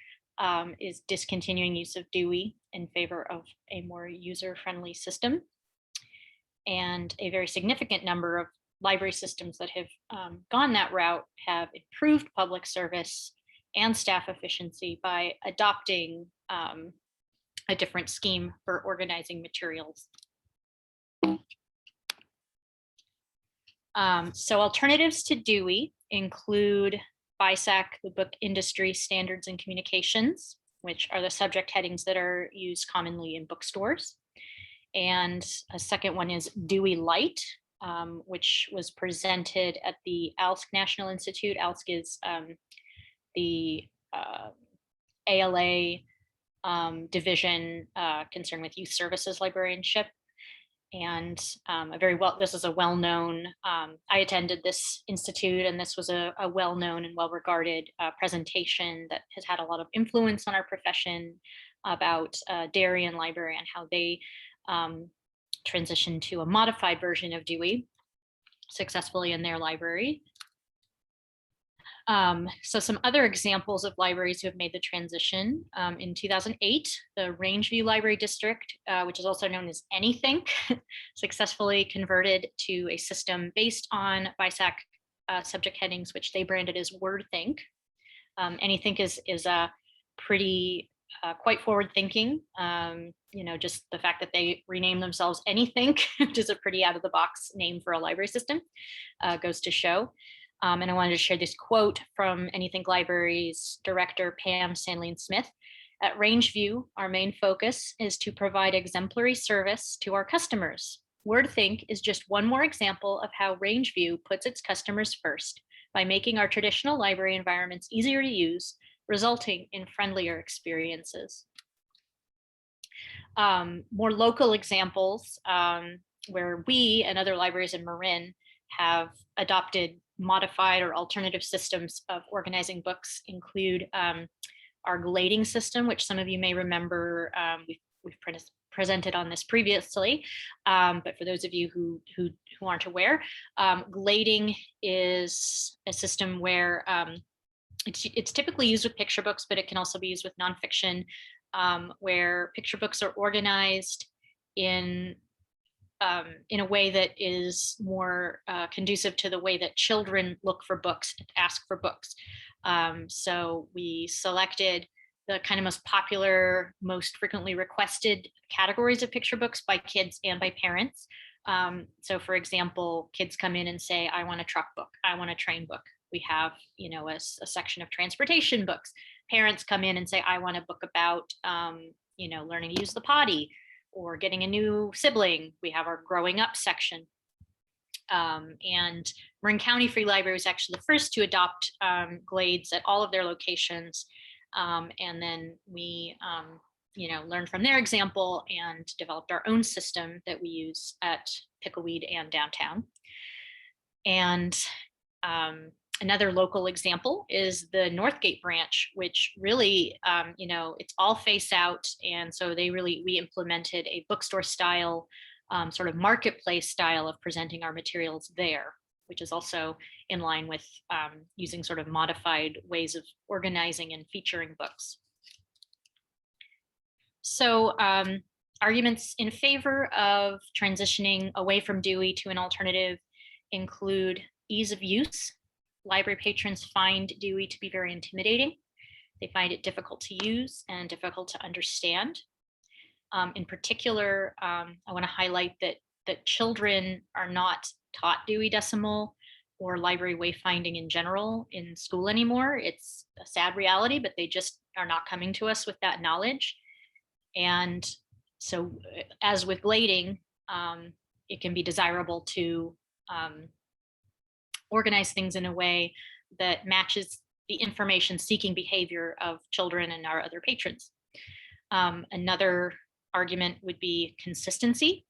is discontinuing use of Dewey in favor of a more user-friendly system. And a very significant number of library systems that have gone that route have improved public service and staff efficiency by adopting a different scheme for organizing materials. So alternatives to Dewey include BISAC, the Book Industry Standards and Communications, which are the subject headings that are used commonly in bookstores. And a second one is Dewey Light, which was presented at the ALSC National Institute. ALSC is the ALA division concerned with youth services librarianship. And this is a well-known, I attended this institute, and this was a well-known and well-regarded presentation that has had a lot of influence on our profession about dairy and library and how they transitioned to a modified version of Dewey successfully in their library. So some other examples of libraries who have made the transition. In 2008, the Rangeview Library District, which is also known as Anythink, successfully converted to a system based on BISAC subject headings, which they branded as WordThink. Anythink is a pretty quite forward thinking. Just the fact that they rename themselves Anythink, which is a pretty out of the box name for a library system, goes to show. And I wanted to share this quote from Anythink Libraries director, Pam Sandlin-Smith. At Rangeview, our main focus is to provide exemplary service to our customers. WordThink is just one more example of how Rangeview puts its customers first by making our traditional library environments easier to use, resulting in friendlier experiences. More local examples where we and other libraries in Marin have adopted modified or alternative systems of organizing books include our grading system, which some of you may remember we've presented on this previously, but for those of you who aren't aware, grading is a system where it's typically used with picture books, but it can also be used with nonfiction, where picture books are organized in a way that is more conducive to the way that children look for books and ask for books. So we selected the kind of most popular, most frequently requested categories of picture books by kids and by parents. So for example, kids come in and say, I want a truck book, I want a train book. We have, a section of transportation books. Parents come in and say, I want a book about, learning to use the potty, or getting a new sibling. We have our growing up section. And Marin County Free Library was actually the first to adopt glades at all of their locations. And then we, learned from their example and developed our own system that we use at Pickleweed and downtown. And another local example is the Northgate branch, which really, it's all face out. And so we implemented a bookstore style, sort of marketplace style of presenting our materials there, which is also in line with using sort of modified ways of organizing and featuring books. So arguments in favor of transitioning away from Dewey to an alternative include ease of use. Library patrons find Dewey to be very intimidating. They find it difficult to use and difficult to understand. In particular, I want to highlight that children are not taught Dewey Decimal or library wayfinding in general in school anymore. It's a sad reality, but they just are not coming to us with that knowledge. And so as with grading, it can be desirable to organize things in a way that matches the information seeking behavior of children and our other patrons. Another argument would be consistency.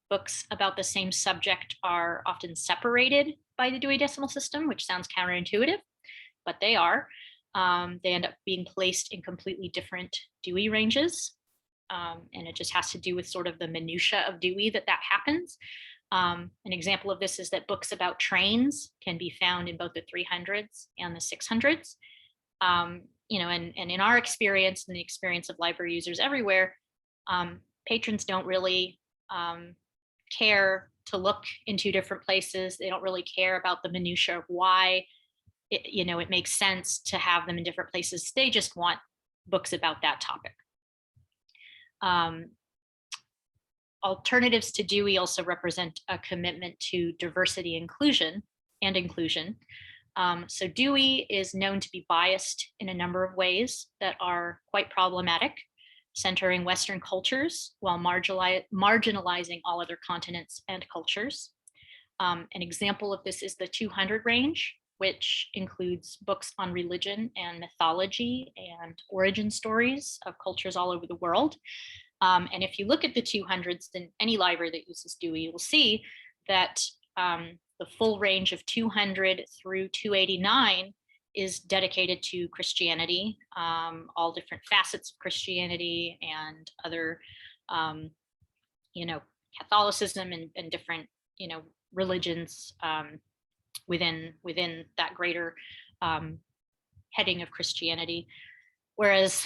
Books about the same subject are often separated by the Dewey Decimal System, which sounds counterintuitive, but they are. They end up being placed in completely different Dewey ranges. And it just has to do with sort of the minutia of Dewey that happens. An example of this is that books about trains can be found in both the 300s and the 600s. And in our experience and the experience of library users everywhere, patrons don't really care to look in two different places. They don't really care about the minutia of why it makes sense to have them in different places. They just want books about that topic. Alternatives to Dewey also represent a commitment to diversity inclusion. So Dewey is known to be biased in a number of ways that are quite problematic, centering Western cultures while marginalizing all other continents and cultures. An example of this is the 200 range, which includes books on religion and mythology and origin stories of cultures all over the world. And if you look at the 200s in any library that uses Dewey, you will see that the full range of 200 through 289 is dedicated to Christianity, all different facets of Christianity and other, Catholicism and different, religions within that greater heading of Christianity. Whereas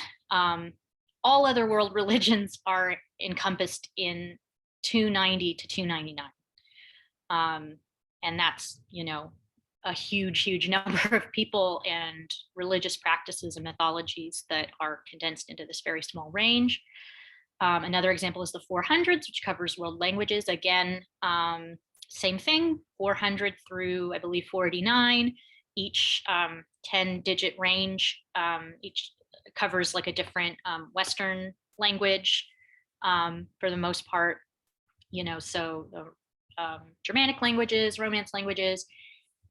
all other world religions are encompassed in 290 to 299. And that's, a huge number of people and religious practices and mythologies that are condensed into this very small range. Another example is the 400s, which covers world languages. Again, same thing, 400 through, I believe, 489, each 10-digit range, each covers like a different Western language for the most part, so the Germanic languages, Romance languages,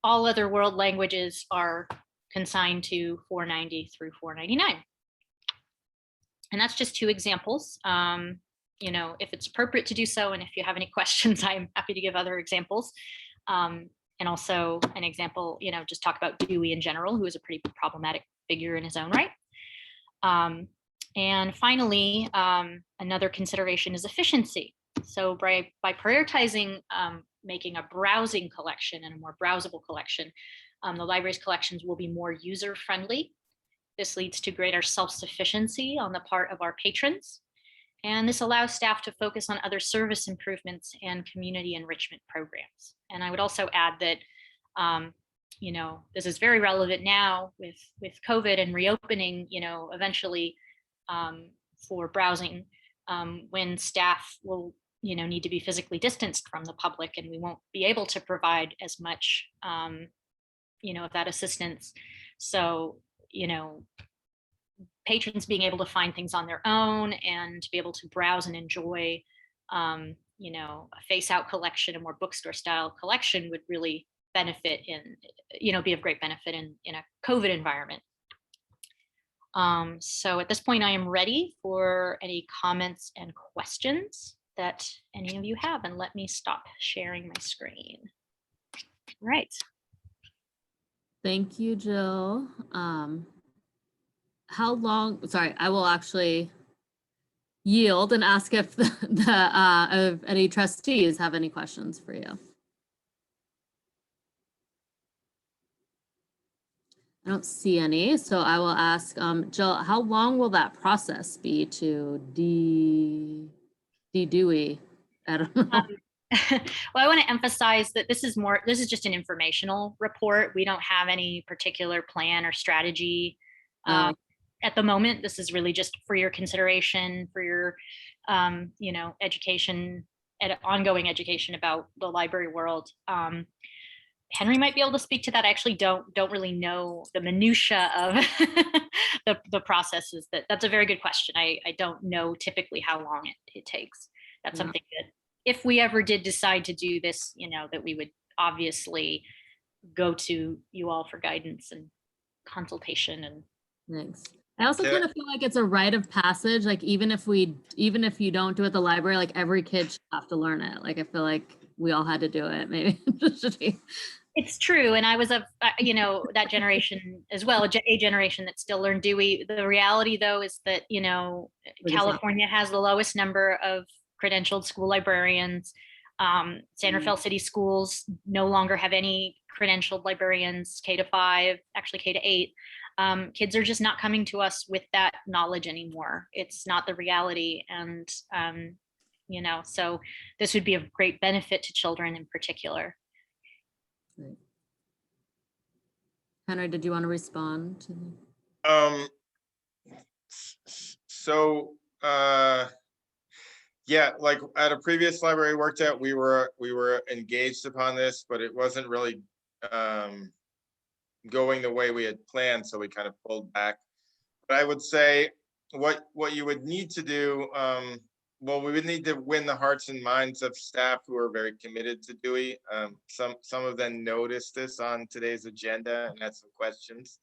all other world languages are consigned to 490 through 499. And that's just two examples. If it's appropriate to do so, and if you have any questions, I'm happy to give other examples. And also an example, just talk about Dewey in general, who is a pretty problematic figure in his own right. And finally, another consideration is efficiency. So by prioritizing making a browsing collection and a more browsable collection, the library's collections will be more user-friendly. This leads to greater self-sufficiency on the part of our patrons. And this allows staff to focus on other service improvements and community enrichment programs. And I would also add that, this is very relevant now with COVID and reopening, eventually for browsing, when staff will need to be physically distanced from the public, and we won't be able to provide as much, of that assistance. So, patrons being able to find things on their own and to be able to browse and enjoy, a face-out collection, a more bookstore style collection would really benefit be of great benefit in a COVID environment. So at this point, I am ready for any comments and questions that any of you have, and let me stop sharing my screen. Right. Thank you, Jill. How long, sorry, I will actually yield and ask if if any trustees have any questions for you. I don't see any, so I will ask, Jill, how long will that process be to de-Dewey? I don't know. Well, I want to emphasize that this is just an informational report. We don't have any particular plan or strategy Oh. at the moment. This is really just for your consideration, for your, education, ongoing education about the library world. Henry might be able to speak to that. I actually don't really know the minutia of the processes. That's a very good question. I don't know typically how long it takes. That's Yeah. something that if we ever did decide to do this, that we would obviously go to you all for guidance and consultation. And Thanks. I also Yeah. kind of feel like it's a rite of passage. Like even if you don't do it at the library, like every kid should have to learn it. Like I feel like we all had to do it. Maybe it should be. it's true. And I was that generation as well, a generation that still learned Dewey. The reality though is that, California has the lowest number of credentialed school librarians. San Rafael City schools no longer have any credentialed librarians, K-5, actually K-8. Kids are just not coming to us with that knowledge anymore. It's not the reality. And, so this would be of great benefit to children in particular. Great. Henry, did you want to respond to So, yeah, like at a previous library I worked at, we were engaged upon this, but it wasn't really going the way we had planned, so we kind of pulled back. But I would say what you would need to do, well, we would need to win the hearts and minds of staff who are very committed to Dewey. Some of them noticed this on today's agenda and had some questions.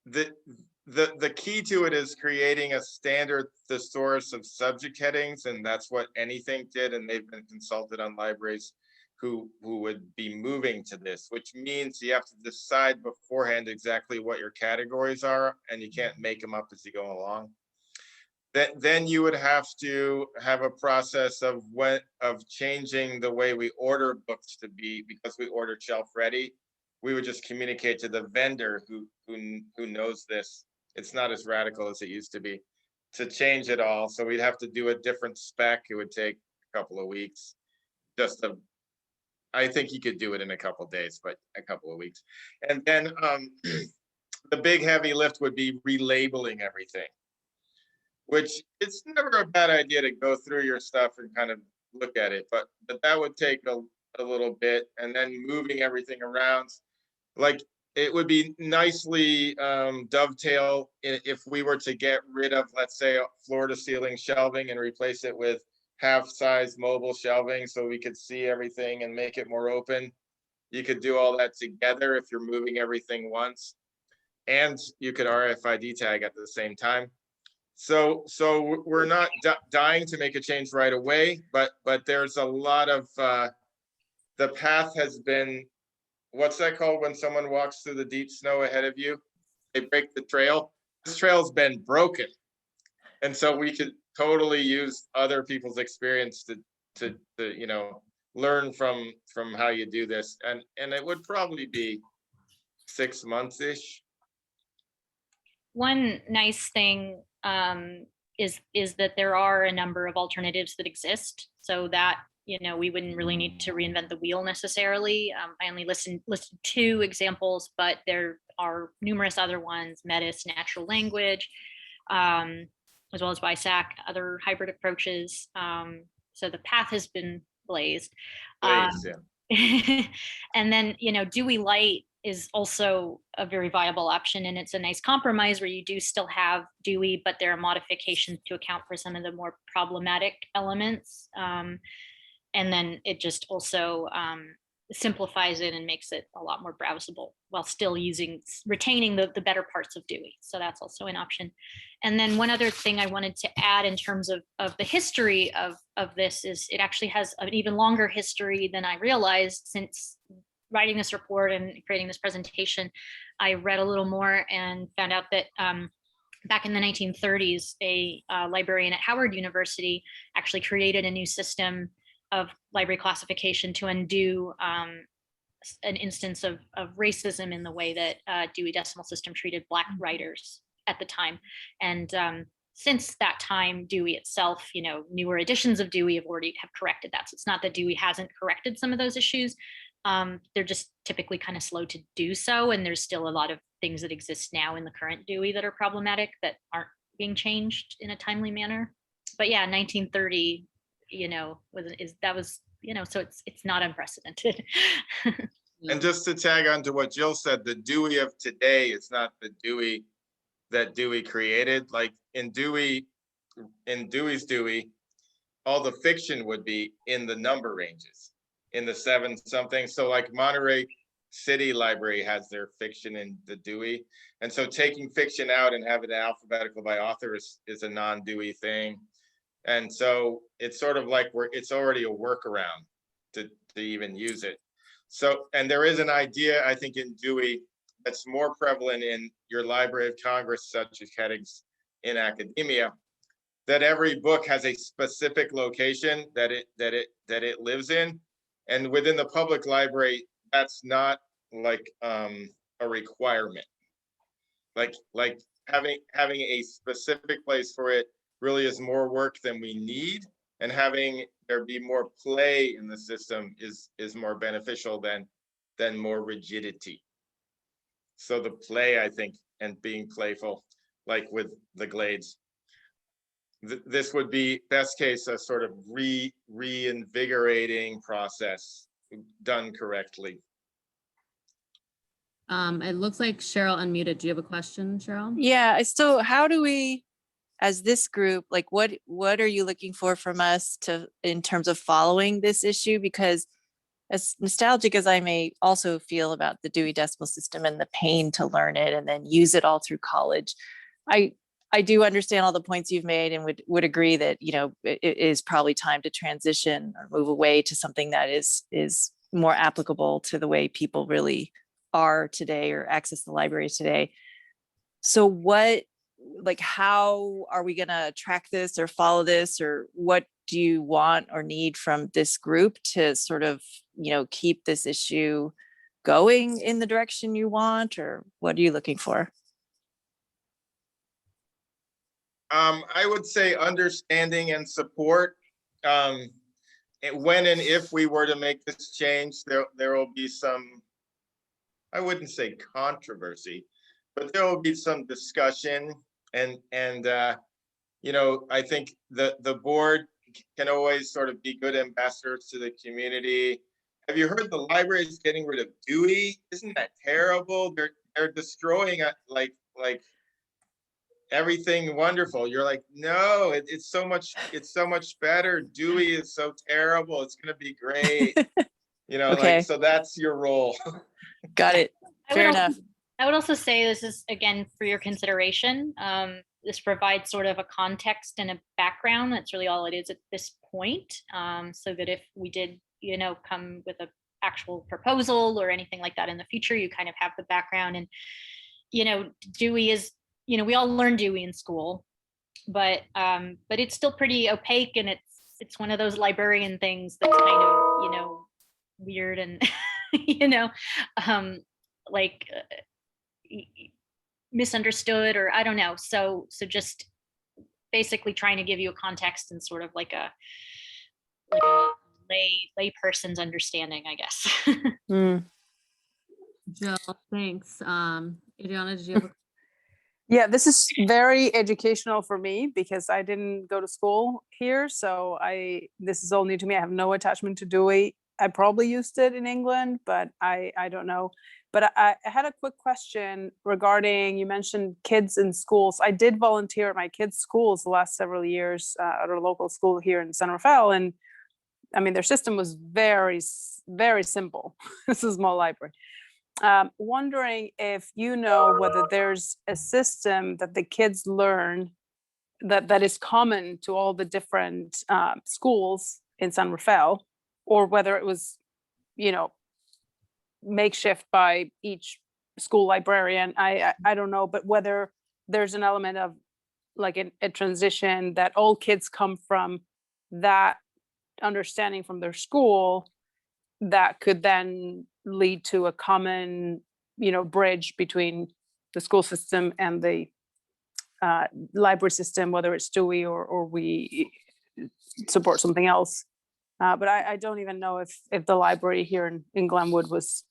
The key to it is creating a standard thesaurus of subject headings, and that's what Anythink did, and they've been consulted on libraries who would be moving to this, which means you have to decide beforehand exactly what your categories are, and you can't make them up as you go along. Then you would have to have a process of changing the way we order books to be, because we order shelf ready. We would just communicate to the vendor who knows this. It's not as radical as it used to be, to change it all. So we'd have to do a different spec. It would take a couple of weeks. I think you could do it in a couple of days, but a couple of weeks. And then the big heavy lift would be relabeling everything, which it's never a bad idea to go through your stuff and kind of look at it, but that would take a little bit. And then moving everything around, like it would be nicely dovetail if we were to get rid of, let's say, floor to ceiling shelving and replace it with half-size mobile shelving so we could see everything and make it more open. You could do all that together if you're moving everything once, and you could RFID tag at the same time. So we're not dying to make a change right away, but there's a lot of the path has been, what's that called when someone walks through the deep snow ahead of you? They break the trail. This trail's been broken, and so we could totally use other people's experience to learn from how you do this, and it would probably be 6 months-ish. One nice thing is that there are a number of alternatives that exist, so that we wouldn't really need to reinvent the wheel necessarily. I only listed 2 examples, but there are numerous other ones: Metis, natural language, as well as BISAC, other hybrid approaches. So the path has been blazed. Yeah. And then, Dewey Light is also a very viable option, and it's a nice compromise where you do still have Dewey, but there are modifications to account for some of the more problematic elements. And then it just also simplifies it and makes it a lot more browsable while still retaining the better parts of Dewey. So that's also an option. And then one other thing I wanted to add in terms of the history of this is it actually has an even longer history than I realized. Since writing this report and creating this presentation, I read a little more and found out that back in the 1930s, a librarian at Howard University actually created a new system of library classification to undo an instance of racism in the way that Dewey Decimal System treated Black writers at the time. And since that time, Dewey itself, newer editions of Dewey have corrected that. So it's not that Dewey hasn't corrected some of those issues. They're just typically kind of slow to do so. And there's still a lot of things that exist now in the current Dewey that are problematic that aren't being changed in a timely manner. But yeah, 1930, so it's not unprecedented. And just to tag on to what Jill said, the Dewey of today is not the Dewey that Dewey created. Like in Dewey's Dewey, all the fiction would be in the number ranges, in the 7 something. So like Monterey City Library has their fiction in the Dewey. And so taking fiction out and having it alphabetical by author is a non-Dewey thing. And so it's sort of like it's already a workaround to even use it. So, and there is an idea, I think, in Dewey that's more prevalent in your Library of Congress, such as headings in academia, that every book has a specific location that it lives in. And within the public library, that's not like a requirement. Like having a specific place for it really is more work than we need, and having there be more play in the system is more beneficial than more rigidity. So the play, I think, and being playful, like with the Glades, this would be best case a sort of reinvigorating process done correctly. It looks like Cheryl unmuted. Do you have a question, Cheryl? Yeah, so how do we, as this group, like what are you looking for from us in terms of following this issue? Because as nostalgic as I may also feel about the Dewey Decimal System and the pain to learn it and then use it all through college, I do understand all the points you've made and would agree that, it is probably time to transition or move away to something that is more applicable to the way people really are today or access the library today. So how are we going to track this or follow this, or what do you want or need from this group to sort of, keep this issue going in the direction you want, or what are you looking for? I would say understanding and support. When and if we were to make this change, there will be some, I wouldn't say controversy, but there will be some discussion, and I think the board can always sort of be good ambassadors to the community. Have you heard the library is getting rid of Dewey? Isn't that terrible? They're destroying like everything wonderful. You're like, no, it's so much better. Dewey is so terrible. It's gonna be great. Okay. So that's your role. Got it. Fair enough. I would also say this is, again, for your consideration. This provides sort of a context and a background. That's really all it is at this point. So that if we did, come with an actual proposal or anything like that in the future, you kind of have the background. And, Dewey is, we all learn Dewey in school, but it's still pretty opaque, and it's one of those librarian things that's kind of, weird and, misunderstood, or I don't know. So just basically trying to give you a context and sort of like a lay person's understanding, I guess. Jill, thanks. Adriana, did you have a Yeah, this is very educational for me because I didn't go to school here. So this is all new to me. I have no attachment to Dewey. I probably used it in England, but I don't know. But I had a quick question regarding, you mentioned kids in schools. I did volunteer at my kids' schools the last several years at a local school here in San Rafael. And I mean, their system was very simple. This is a small library. Wondering if you know whether there's a system that the kids learn that is common to all the different schools in San Rafael, or whether it was, you know, makeshift by each school librarian. I don't know, but whether there's an element of like a transition that all kids come from that understanding from their school that could then lead to a common, you know, bridge between the school system and the library system, whether it's Dewey or we support something else. But I don't even know if the library here in Glenwood was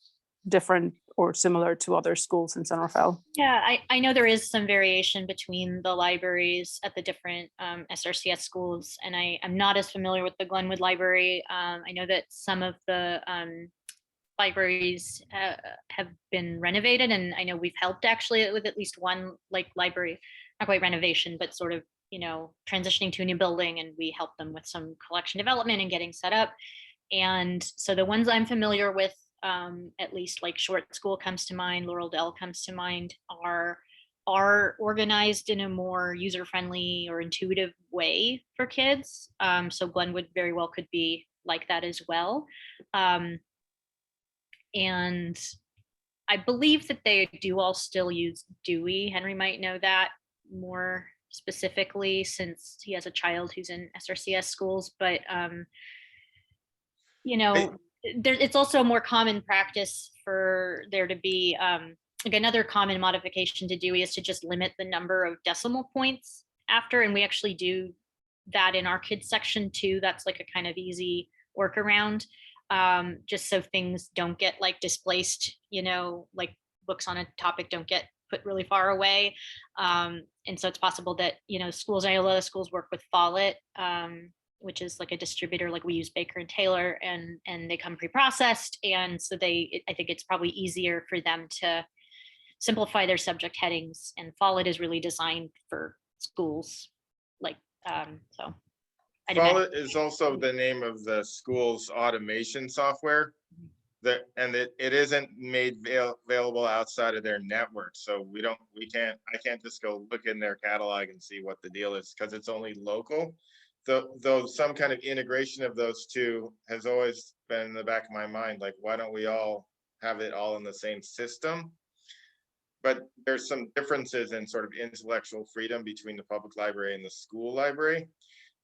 different or similar to other schools in San Rafael. Yeah, I know there is some variation between the libraries at the different SRCS schools, and I'm not as familiar with the Glenwood Library. I know that some of the libraries have been renovated, and I know we've helped actually with at least one like library, not quite renovation, but sort of, you know, transitioning to a new building, and we helped them with some collection development and getting set up. And so the ones I'm familiar with, at least like Short School comes to mind, Laurel Dell comes to mind, are organized in a more user-friendly or intuitive way for kids. So Glenwood very well could be like that as well. And I believe that they do all still use Dewey. Henry might know that more specifically since he has a child who's in SRCS schools, but you know, it's also a more common practice for there to be like another common modification to Dewey is to just limit the number of decimal points after, and we actually do that in our kids section too. That's like a kind of easy workaround, just so things don't get like displaced, you know, like books on a topic don't get put really far away. And so it's possible that, you know, schools, I know a lot of schools work with Follett, which is like a distributor, like we use Baker and Taylor, and they come pre-processed. And so I think it's probably easier for them to simplify their subject headings. And Follett is really designed for schools. Like, so. Follett is also the name of the school's automation software. And it isn't made available outside of their network. So I can't just go look in their catalog and see what the deal is because it's only local. Though some kind of integration of those two has always been in the back of my mind, like why don't we all have it all in the same system? But there's some differences in sort of intellectual freedom between the public library and the school library.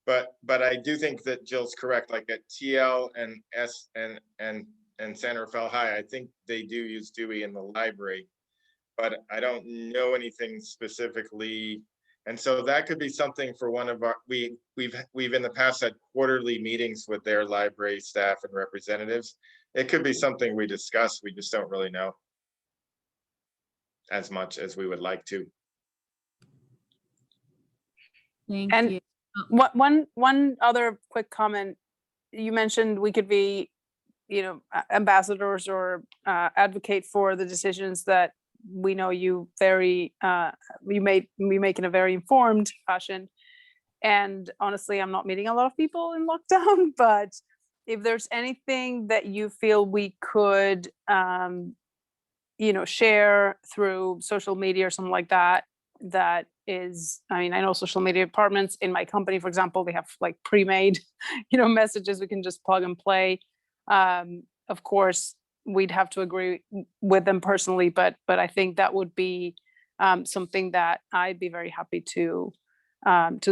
But I do think that Jill's correct, like at TL and S and San Rafael High, I think they do use Dewey in the library, but I don't know anything specifically. And so that could be something for one of our, we've in the past had quarterly meetings with their library staff and representatives. It could be something we discuss. We just don't really know as much as we would like to. Thank And you. one other quick comment. You mentioned we could be, you know, ambassadors or advocate for the decisions that we know you make in a very informed fashion. And honestly, I'm not meeting a lot of people in lockdown, but if there's anything that you feel we could, you know, share through social media or something like that, that is, I mean, I know social media departments in my company, for example, they have like pre-made, you know, messages we can just plug and play. Of course, we'd have to agree with them personally, but I think that would be something that I'd be very happy to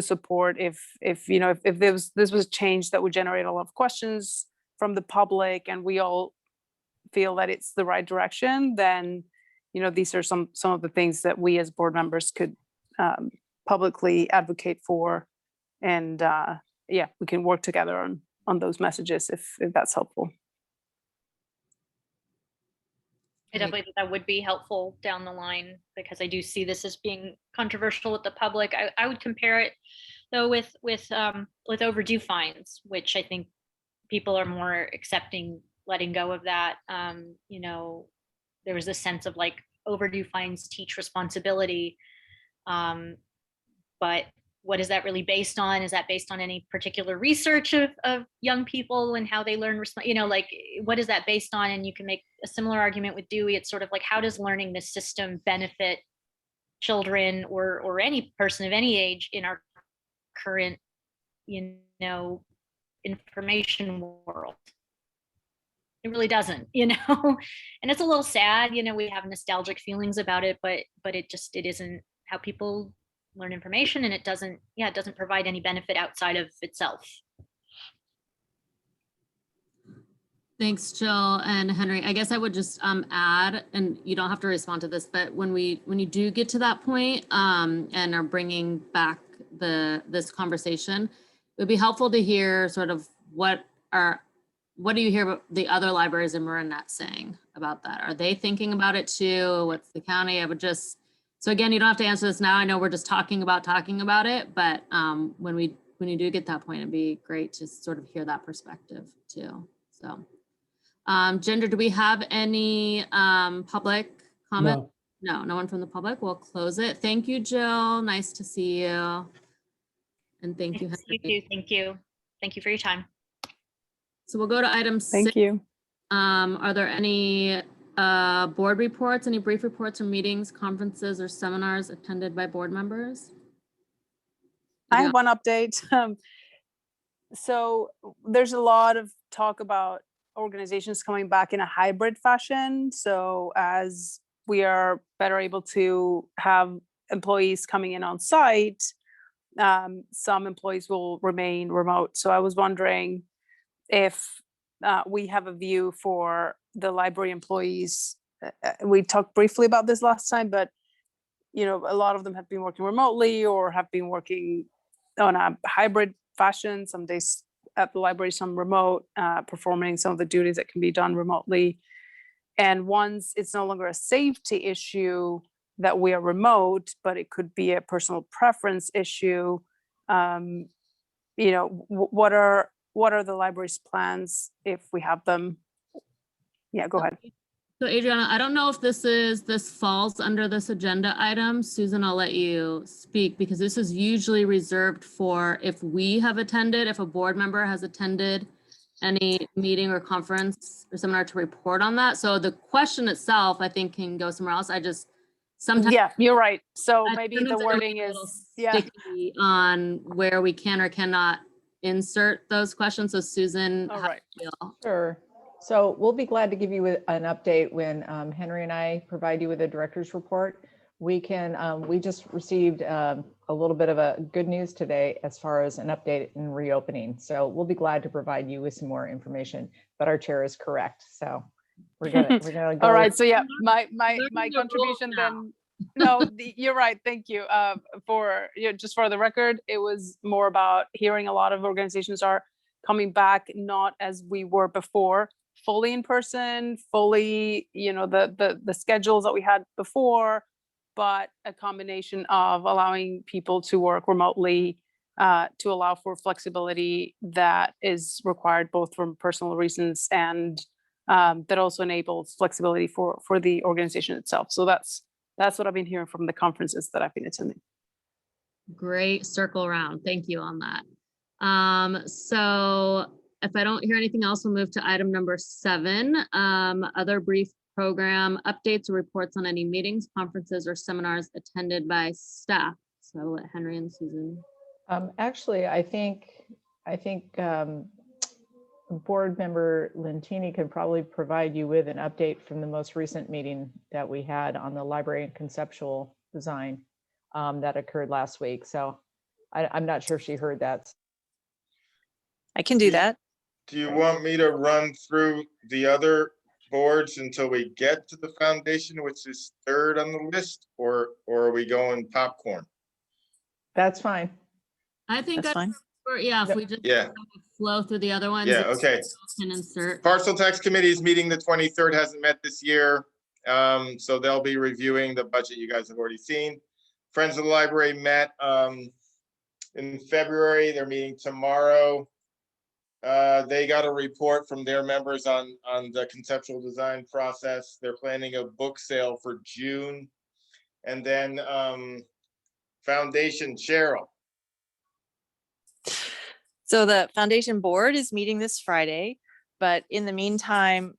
support if you know, if this was a change that would generate a lot of questions from the public and we all feel that it's the right direction, then, you know, these are some of the things that we as board members could publicly advocate for. And yeah, we can work together on those messages if that's helpful. I definitely think that would be helpful down the line because I do see this as being controversial with the public. I would compare it though with overdue fines, which I think people are more accepting, letting go of that. You know, there was a sense of like overdue fines teach responsibility, but what is that really based on? Is that based on any particular research of young people and how they learn, like, what is that based on? And you can make a similar argument with Dewey. It's sort of like, how does learning this system benefit children or any person of any age in our current, information world? It really doesn't, and it's a little sad, we have nostalgic feelings about it, but it isn't how people learn information, and it doesn't provide any benefit outside of itself. Thanks, Jill and Henry. I guess I would just add, and you don't have to respond to this, but when you do get to that point and are bringing back this conversation, it would be helpful to hear sort of what do you hear about the other libraries in Marinette saying about that? Are they thinking about it too? What's the county? I would just, so again, you don't have to answer this now. I know we're just talking about it, but when you do get that point, it'd be great to sort of hear that perspective too. So, Ginger, do we have any public comment? No, no one from the public. We'll close it. Thank you, Jill. Nice to see you. And thank you, Henry. You too. Thank you. Thank you for your time. So we'll go to item 6. Thank you. Are there any board reports, any brief reports or meetings, conferences, or seminars attended by board members? I have one update. So there's a lot of talk about organizations coming back in a hybrid fashion. So as we are better able to have employees coming in on site, some employees will remain remote. So I was wondering if we have a view for the library employees. We talked briefly about this last time, but a lot of them have been working remotely or have been working on a hybrid fashion, some days at the library, some remote, performing some of the duties that can be done remotely. And once it's no longer a safety issue that we are remote, but it could be a personal preference issue, what are the library's plans if we have them? Yeah, go ahead. So Adriana, I don't know if this falls under this agenda item. Susan, I'll let you speak because this is usually reserved for if we have attended, if a board member has attended any meeting or conference or seminar to report on that. So the question itself, I think, can go somewhere else. I just sometimes. Yeah, you're right. So I maybe sometimes the I don't wording get a is, little yeah. sticky on where we can or cannot insert those questions. So Susan, All how right. do you feel? Sure. So we'll be glad to give you an update when Henry and I provide you with a director's report. We just received a little bit of a good news today as far as an update in reopening. So we'll be glad to provide you with some more information, but our chair is correct. So we're gonna go. All right. So yeah, my Learning the contribution rules now. then, no, you're right. Thank you. Just for the record, it was more about hearing a lot of organizations are coming back, not as we were before, fully in person, fully, the schedules that we had before, but a combination of allowing people to work remotely to allow for flexibility that is required both from personal reasons and that also enables flexibility for the organization itself. So that's what I've been hearing from the conferences that I've been attending. Great circle around. Thank you on that. So if I don't hear anything else, we'll move to item number 7, other brief program updates or reports on any meetings, conferences, or seminars attended by staff. So I'll let Henry and Susan. Actually, I think board member Lentini can probably provide you with an update from the most recent meeting that we had on the library and conceptual design that occurred last week. So I'm not sure if she heard that. I can do that. Do you want me to run through the other boards until we get to the foundation, which is 3rd on the list, or are we going popcorn? That's fine. I think That's fine. Yeah, if we just Yeah. flow through the other ones. Yeah, okay. Can insert. Parcel Tax Committee is meeting the 23rd, hasn't met this year. So they'll be reviewing the budget you guys have already seen. Friends of the Library met in February. They're meeting tomorrow. They got a report from their members on the conceptual design process. They're planning a book sale for June. And then Foundation Cheryl. So the foundation board is meeting this Friday, but in the meantime,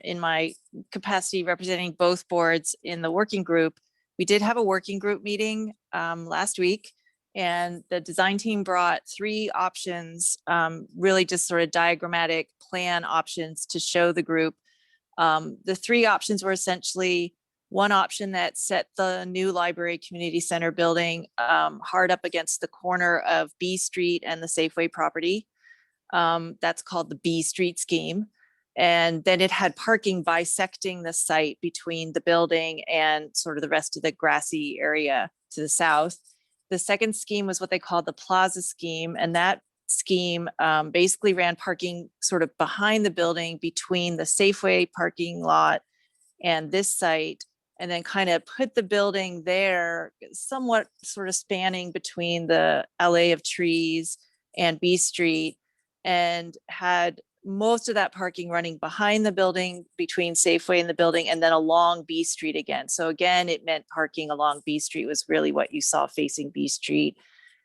in my capacity representing both boards in the working group, we did have a working group meeting last week, and the design team brought 3 options, really just sort of diagrammatic plan options to show the group. The 3 options were essentially one option that set the new library community center building hard up against the corner of B Street and the Safeway property. That's called the B Street scheme. And then it had parking bisecting the site between the building and sort of the rest of the grassy area to the south. The second scheme was what they called the Plaza Scheme. And that scheme basically ran parking sort of behind the building between the Safeway parking lot and this site, and then kind of put the building there somewhat sort of spanning between the alley of trees and B Street, and had most of that parking running behind the building between Safeway and the building, and then along B Street again. So again, it meant parking along B Street was really what you saw facing B Street.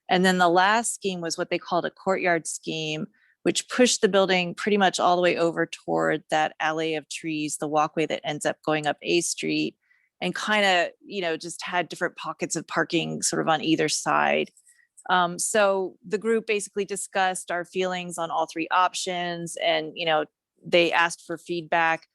And then the last scheme was what they called a courtyard scheme, which pushed the building pretty much all the way over toward that alley of trees, the walkway that ends up going up A Street, and kind of, you know, just had different pockets of parking sort of on either side. So the group basically discussed our feelings on all 3 options, and, you know, they asked for feedback.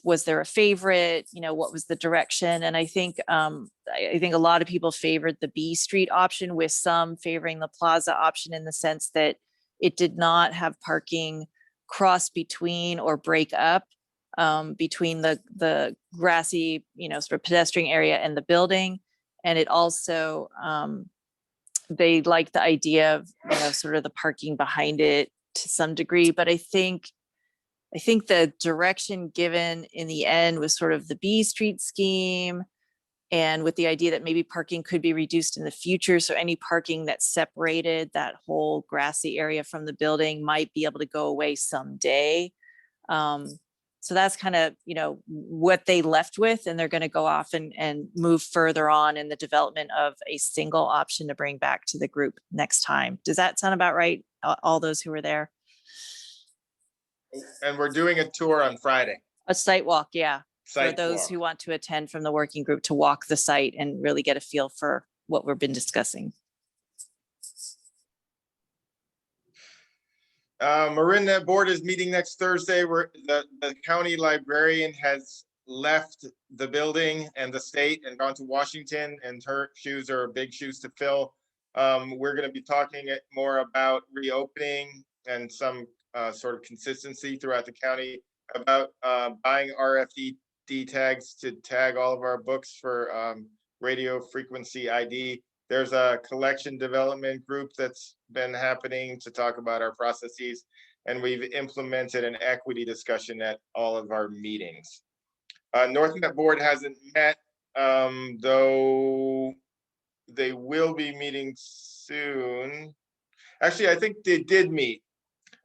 Was there a favorite? You know, what was the direction? And I think a lot of people favored the B Street option, with some favoring the Plaza option in the sense that it did not have parking cross between or break up between the grassy, you know, sort of pedestrian area and the building. And it also, they liked the idea of, you know, sort of the parking behind it to some degree. But I think the direction given in the end was sort of the B Street scheme, and with the idea that maybe parking could be reduced in the future. So any parking that separated that whole grassy area from the building might be able to go away someday. So that's kind of, you know, what they left with, and they're going to go off and move further on in the development of a single option to bring back to the group next time. Does that sound about right? All those who were there? And we're doing a tour on Friday. A site walk, yeah. For Site those walk. who want to attend from the working group, to walk the site and really get a feel for what we've been discussing. Marin, that board is meeting next Thursday, where the county librarian has left the building and the state and gone to Washington, and her shoes are big shoes to fill. We're going to be talking more about reopening and some sort of consistency throughout the county, about buying RFID tags to tag all of our books for radio frequency ID. There's a collection development group that's been happening to talk about our processes, and we've implemented an equity discussion at all of our meetings. NorthNet board hasn't met, though they will be meeting soon. Actually, I think they did meet,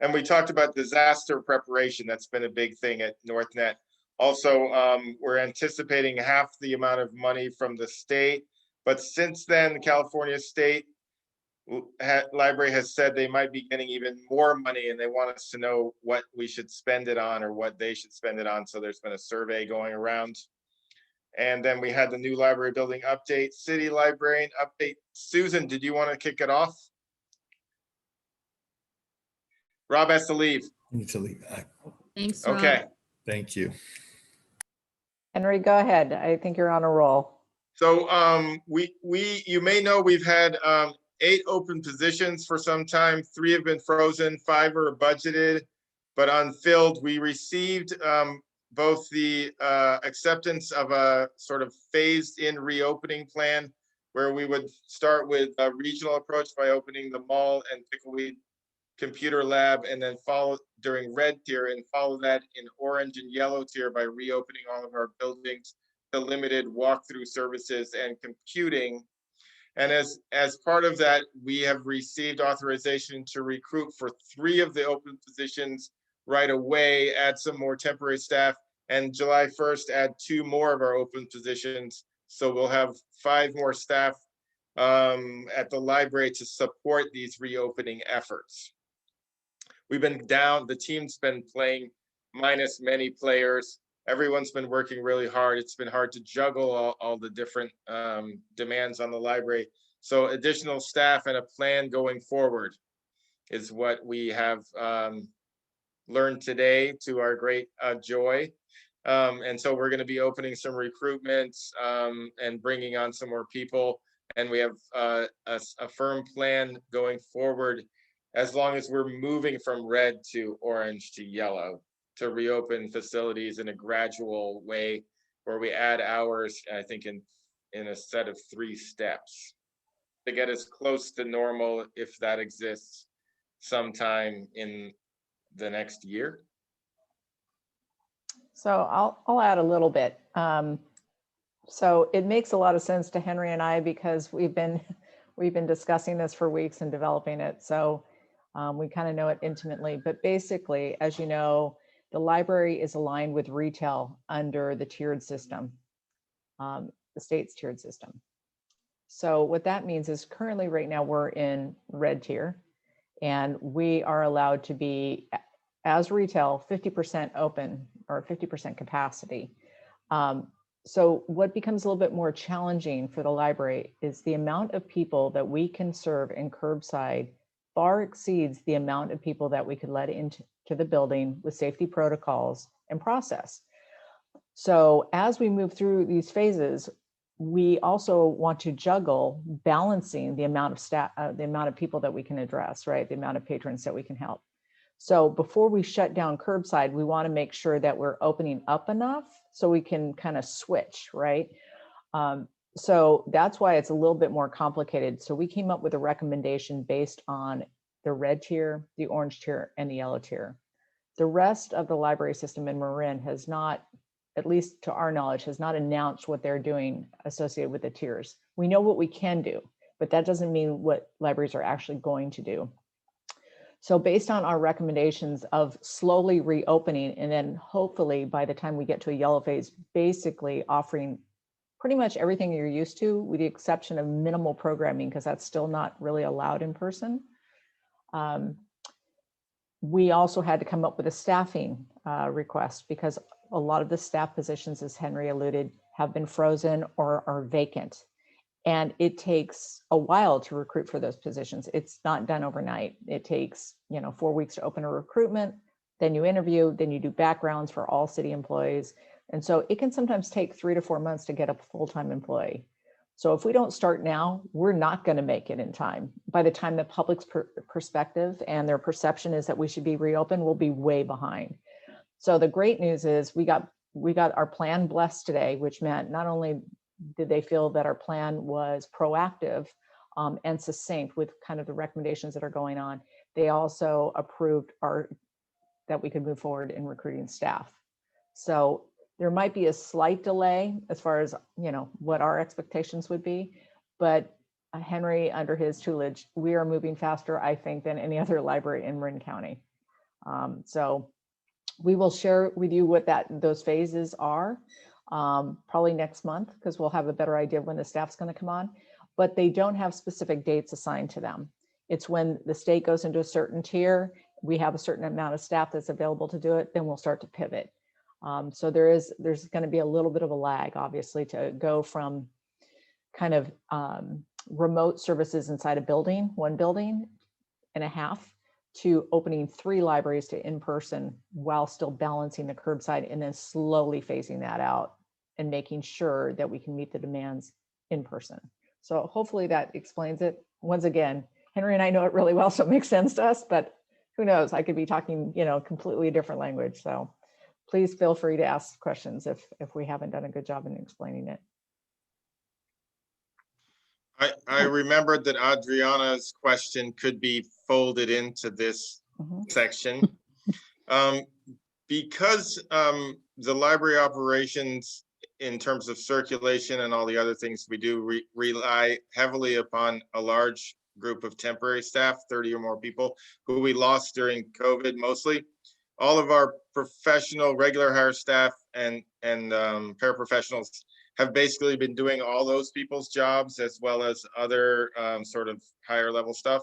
and we talked about disaster preparation. That's been a big thing at NorthNet. Also, we're anticipating half the amount of money from the state. But since then, California State Library has said they might be getting even more money, and they want us to know what we should spend it on or what they should spend it on. So there's been a survey going around. And then we had the new library building update, city librarian update. Susan, did you want to kick it off? Rob has to leave. I need to leave. Thanks, Rob. Okay. Thank you. Henry, go ahead. I think you're on a roll. So you may know we've had 8 open positions for some time. 3 have been frozen, 5 are budgeted, but unfilled. We received both the acceptance of a sort of phased in reopening plan, where we would start with a regional approach by opening the mall and Pickleweed Computer Lab, and then follow during red tier, and follow that in orange and yellow tier by reopening all of our buildings to limited walkthrough services and computing. And as part of that, we have received authorization to recruit for 3 of the open positions right away, add some more temporary staff, and July 1st, add 2 more of our open positions. So we'll have 5 more staff at the library to support these reopening efforts. we've been down, the team's been playing minus many players. Everyone's been working really hard. It's been hard to juggle all the different demands on the library. So additional staff and a plan going forward is what we have learned today, to our great joy. And so we're going to be opening some recruitments and bringing on some more people. And we have a firm plan going forward, as long as we're moving from red to orange to yellow, to reopen facilities in a gradual way, where we add hours, I think in a set of 3 steps, to get as close to normal, if that exists, sometime in the next year. So I'll add a little bit. So it makes a lot of sense to Henry and I, because we've been discussing this for weeks and developing it. So we kind of know it intimately. But basically, as you know, the library is aligned with retail under the tiered system, the state's tiered system. So what that means is, currently right now we're in red tier, and we are allowed to be, as retail, 50% open, or 50% capacity. So what becomes a little bit more challenging for the library is the amount of people that we can serve in curbside far exceeds the amount of people that we could let into the building with safety protocols and process. So as we move through these phases, we also want to juggle balancing the amount of staff, the amount of people that we can address, right? The amount of patrons that we can help. So before we shut down curbside, we want to make sure that we're opening up enough so we can kind of switch, right? So that's why it's a little bit more complicated. So we came up with a recommendation based on the red tier, the orange tier, and the yellow tier. The rest of the library system in Marin has not, at least to our knowledge, has not announced what they're doing associated with the tiers. We know what we can do, but that doesn't mean what libraries are actually going to do. So based on our recommendations of slowly reopening, and then hopefully by the time we get to a yellow phase, basically offering pretty much everything you're used to, with the exception of minimal programming, because that's still not really allowed in person. We also had to come up with a staffing request, because a lot of the staff positions, as Henry alluded, have been frozen or are vacant. And it takes a while to recruit for those positions. It's not done overnight. It takes, 4 weeks to open a recruitment, then you interview, then you do backgrounds for all city employees. And so it can sometimes take 3 to 4 months to get a full-time employee. So if we don't start now, we're not going to make it in time. By the time the public's perspective and their perception is that we should be reopened, we'll be way behind. So the great news is we got our plan blessed today, which meant not only did they feel that our plan was proactive and succinct with kind of the recommendations that are going on, they also approved that we could move forward in recruiting staff. So there might be a slight delay as far as, what our expectations would be, but Henry, under his tutelage, we are moving faster, I think, than any other library in Marin County. So we will share with you what those phases are probably next month, because we'll have a better idea of when the staff's going to come on, but they don't have specific dates assigned to them. It's when the state goes into a certain tier, we have a certain amount of staff that's available to do it, then we'll start to pivot. So there's going to be a little bit of a lag, obviously, to go from kind of remote services inside a building, 1.5 buildings, to opening 3 libraries to in-person while still balancing the curbside, and then slowly phasing that out and making sure that we can meet the demands in person. So hopefully that explains it. Once again, Henry and I know it really well, so it makes sense to us, but who knows, I could be talking, completely different language. So please feel free to ask questions if we haven't done a good job in explaining it. I remembered that Adriana's question could be folded into this section. Because the library operations, in terms of circulation and all the other things we do, rely heavily upon a large group of temporary staff, 30 or more people, who we lost during COVID mostly. All of our professional regular hire staff and paraprofessionals have basically been doing all those people's jobs, as well as other sort of higher level stuff.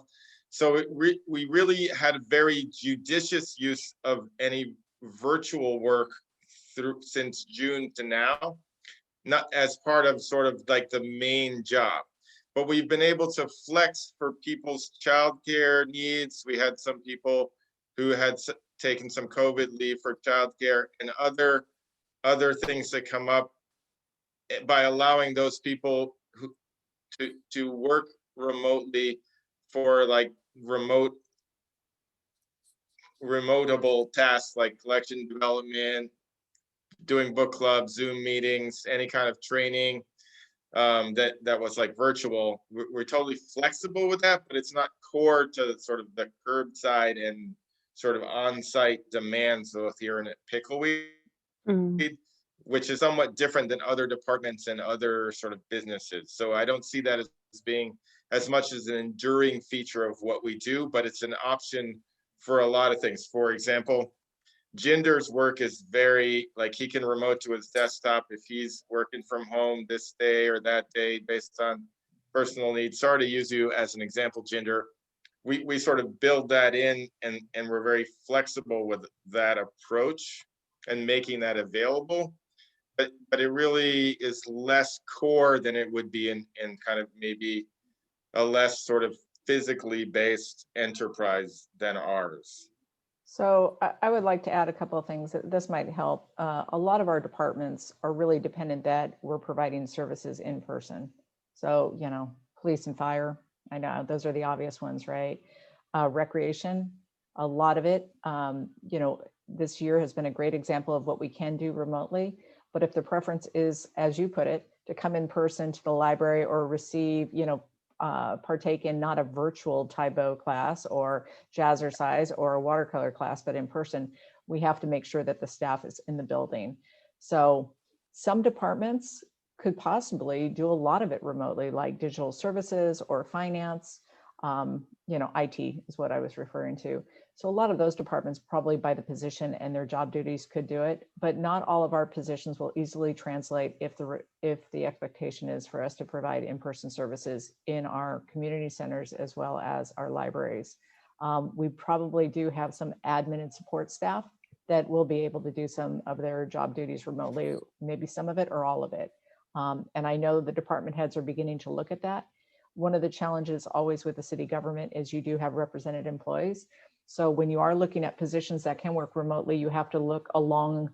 So we really had a very judicious use of any virtual work since June to now, not as part of sort of like the main job. But we've been able to flex for people's childcare needs. We had some people who had taken some COVID leave for childcare and other things that come up by allowing those people to work remotely for like remotable tasks like collection development, doing book clubs, Zoom meetings, any kind of training that was like virtual. We're totally flexible with that, but it's not core to sort of the curbside and sort of on-site demands both here and at Pickleweed, which is somewhat different than other departments and other sort of businesses. So I don't see that as being as much as an enduring feature of what we do, but it's an option for a lot of things. For example, Jinder's work is very, like, he can remote to his desktop if he's working from home this day or that day based on personal needs. Sorry to use you as an example, Jinder. We sort of build that in and we're very flexible with that approach and making that available. But it really is less core than it would be in kind of maybe a less sort of physically based enterprise than ours. So I would like to add a couple of things that this might help. A lot of our departments are really dependent that we're providing services in person. So, you know, police and fire, I know those are the obvious ones, right? Recreation, a lot of it, you know, this year has been a great example of what we can do remotely. But if the preference is, as you put it, to come in person to the library or receive, you know, partake in not a virtual Taibo class or jazzercise or a watercolor class, but in person, we have to make sure that the staff is in the building. So some departments could possibly do a lot of it remotely, like digital services or finance, you know, IT is what I was referring to. So a lot of those departments probably by the position and their job duties could do it, but not all of our positions will easily translate if the expectation is for us to provide in-person services in our community centers as well as our libraries. We probably do have some admin and support staff that will be able to do some of their job duties remotely, maybe some of it or all of it. And I know the department heads are beginning to look at that. One of the challenges always with the city government is you do have represented employees. So when you are looking at positions that can work remotely, you have to look along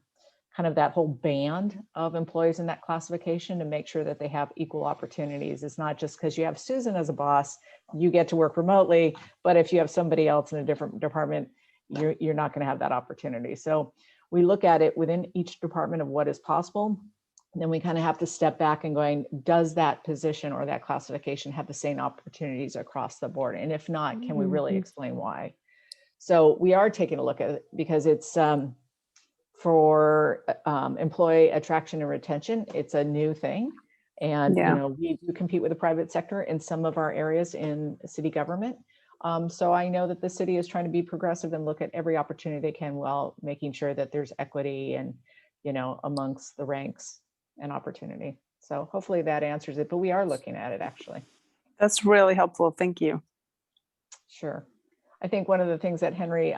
kind of that whole band of employees in that classification to make sure that they have equal opportunities. It's not just because you have Susan as a boss, you get to work remotely, but if you have somebody else in a different department, you're not going to have that opportunity. So we look at it within each department of what is possible. And then we kind of have to step back and going, does that position or that classification have the same opportunities across the board? And if not, can we really explain why? So we are taking a look at it because it's for employee attraction and retention. It's a new thing. And, you know, we compete with the private sector in some of our areas in city government. So I know that the city is trying to be progressive and look at every opportunity they can while making sure that there's equity and, you know, amongst the ranks and opportunity. So hopefully that answers it, but we are looking at it actually. That's really helpful. Thank you. Sure. I think one of the things that Henry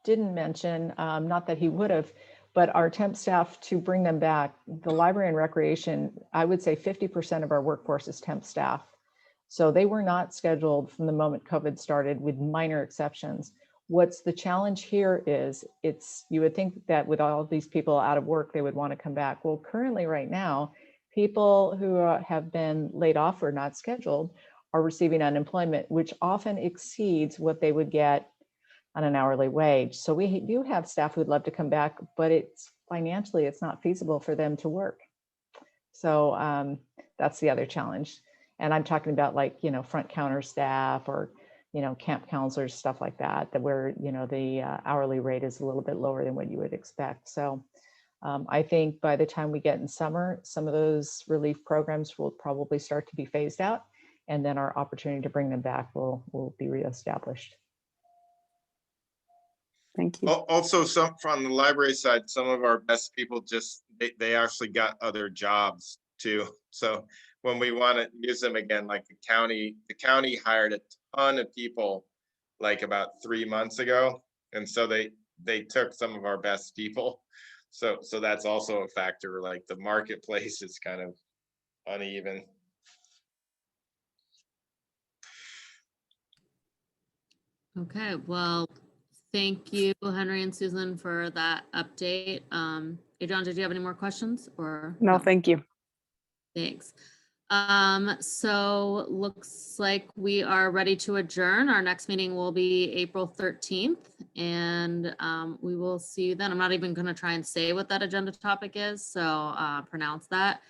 didn't mention, not that he would have, but our temp staff, to bring them back, the library and recreation, I would say 50% of our workforce is temp staff. So they were not scheduled from the moment COVID started with minor exceptions. What's the challenge here is you would think that with all of these people out of work, they would want to come back. Well, currently right now, people who have been laid off or not scheduled are receiving unemployment, which often exceeds what they would get on an hourly wage. So we do have staff who'd love to come back, but it's financially, it's not feasible for them to work. So that's the other challenge. And I'm talking about like, you know, front counter staff or, you know, camp counselors, stuff like that, where, you know, the hourly rate is a little bit lower than what you would expect. So I think by the time we get in summer, some of those relief programs will probably start to be phased out. And then our opportunity to bring them back will be reestablished. Thank you. Also, some from the library side, some of our best people just, they actually got other jobs too. So when we want to use them again, like the county hired a ton of people like about 3 months ago. And so they took some of our best people. So that's also a factor, like the marketplace is kind of uneven. Okay, well, thank you, Henry and Susan, for that update. Adrian, did you have any more questions or? No, thank you. Thanks. So looks like we are ready to adjourn. Our next meeting will be April 13th, and we will see you then. I'm not even going to try and say what that agenda topic is, so pronounce that.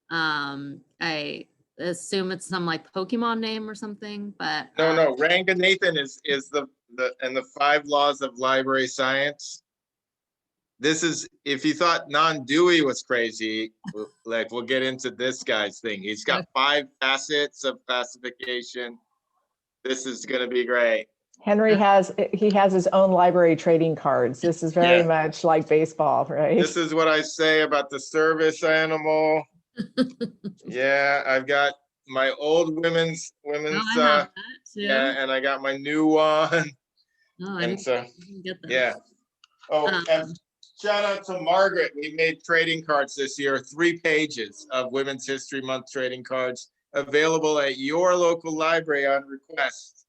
I assume it's some like Pokemon name or something, but No, Ranganathan is the and the 5 laws of library science. This is, if you thought non-Dewey was crazy, like we'll get into this guy's thing. He's got 5 facets of classification. This is gonna be great. Henry has his own library trading cards. This is very Yeah. much like baseball, right? This is what I say about the service animal. Yeah, I've got my old women's oh, I have that too. yeah, and I got my new one. Oh, I And didn't, so, I didn't get that. yeah. Oh, Um, and shout out to Margaret. We made trading cards this year, 3 pages of Women's History Month trading cards available at your local library on request.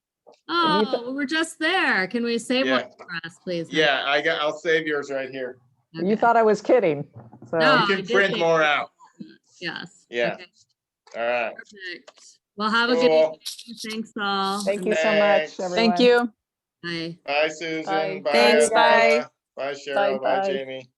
Oh, we're just there. Can we save one Yeah. for us, please? Yeah, I'll save yours right here. Okay. You thought I was kidding. So No. You I can did print think- more out. Yes. Yeah. Okay, All right. perfect. Well, have a good Cool. evening. Thanks all. thank you so Thanks. much, everyone. Thank you. Bye. Bye, Susan. Bye. Bye, Thanks, Angela. bye. Bye, Cheryl. Bye, Bye. Jamie.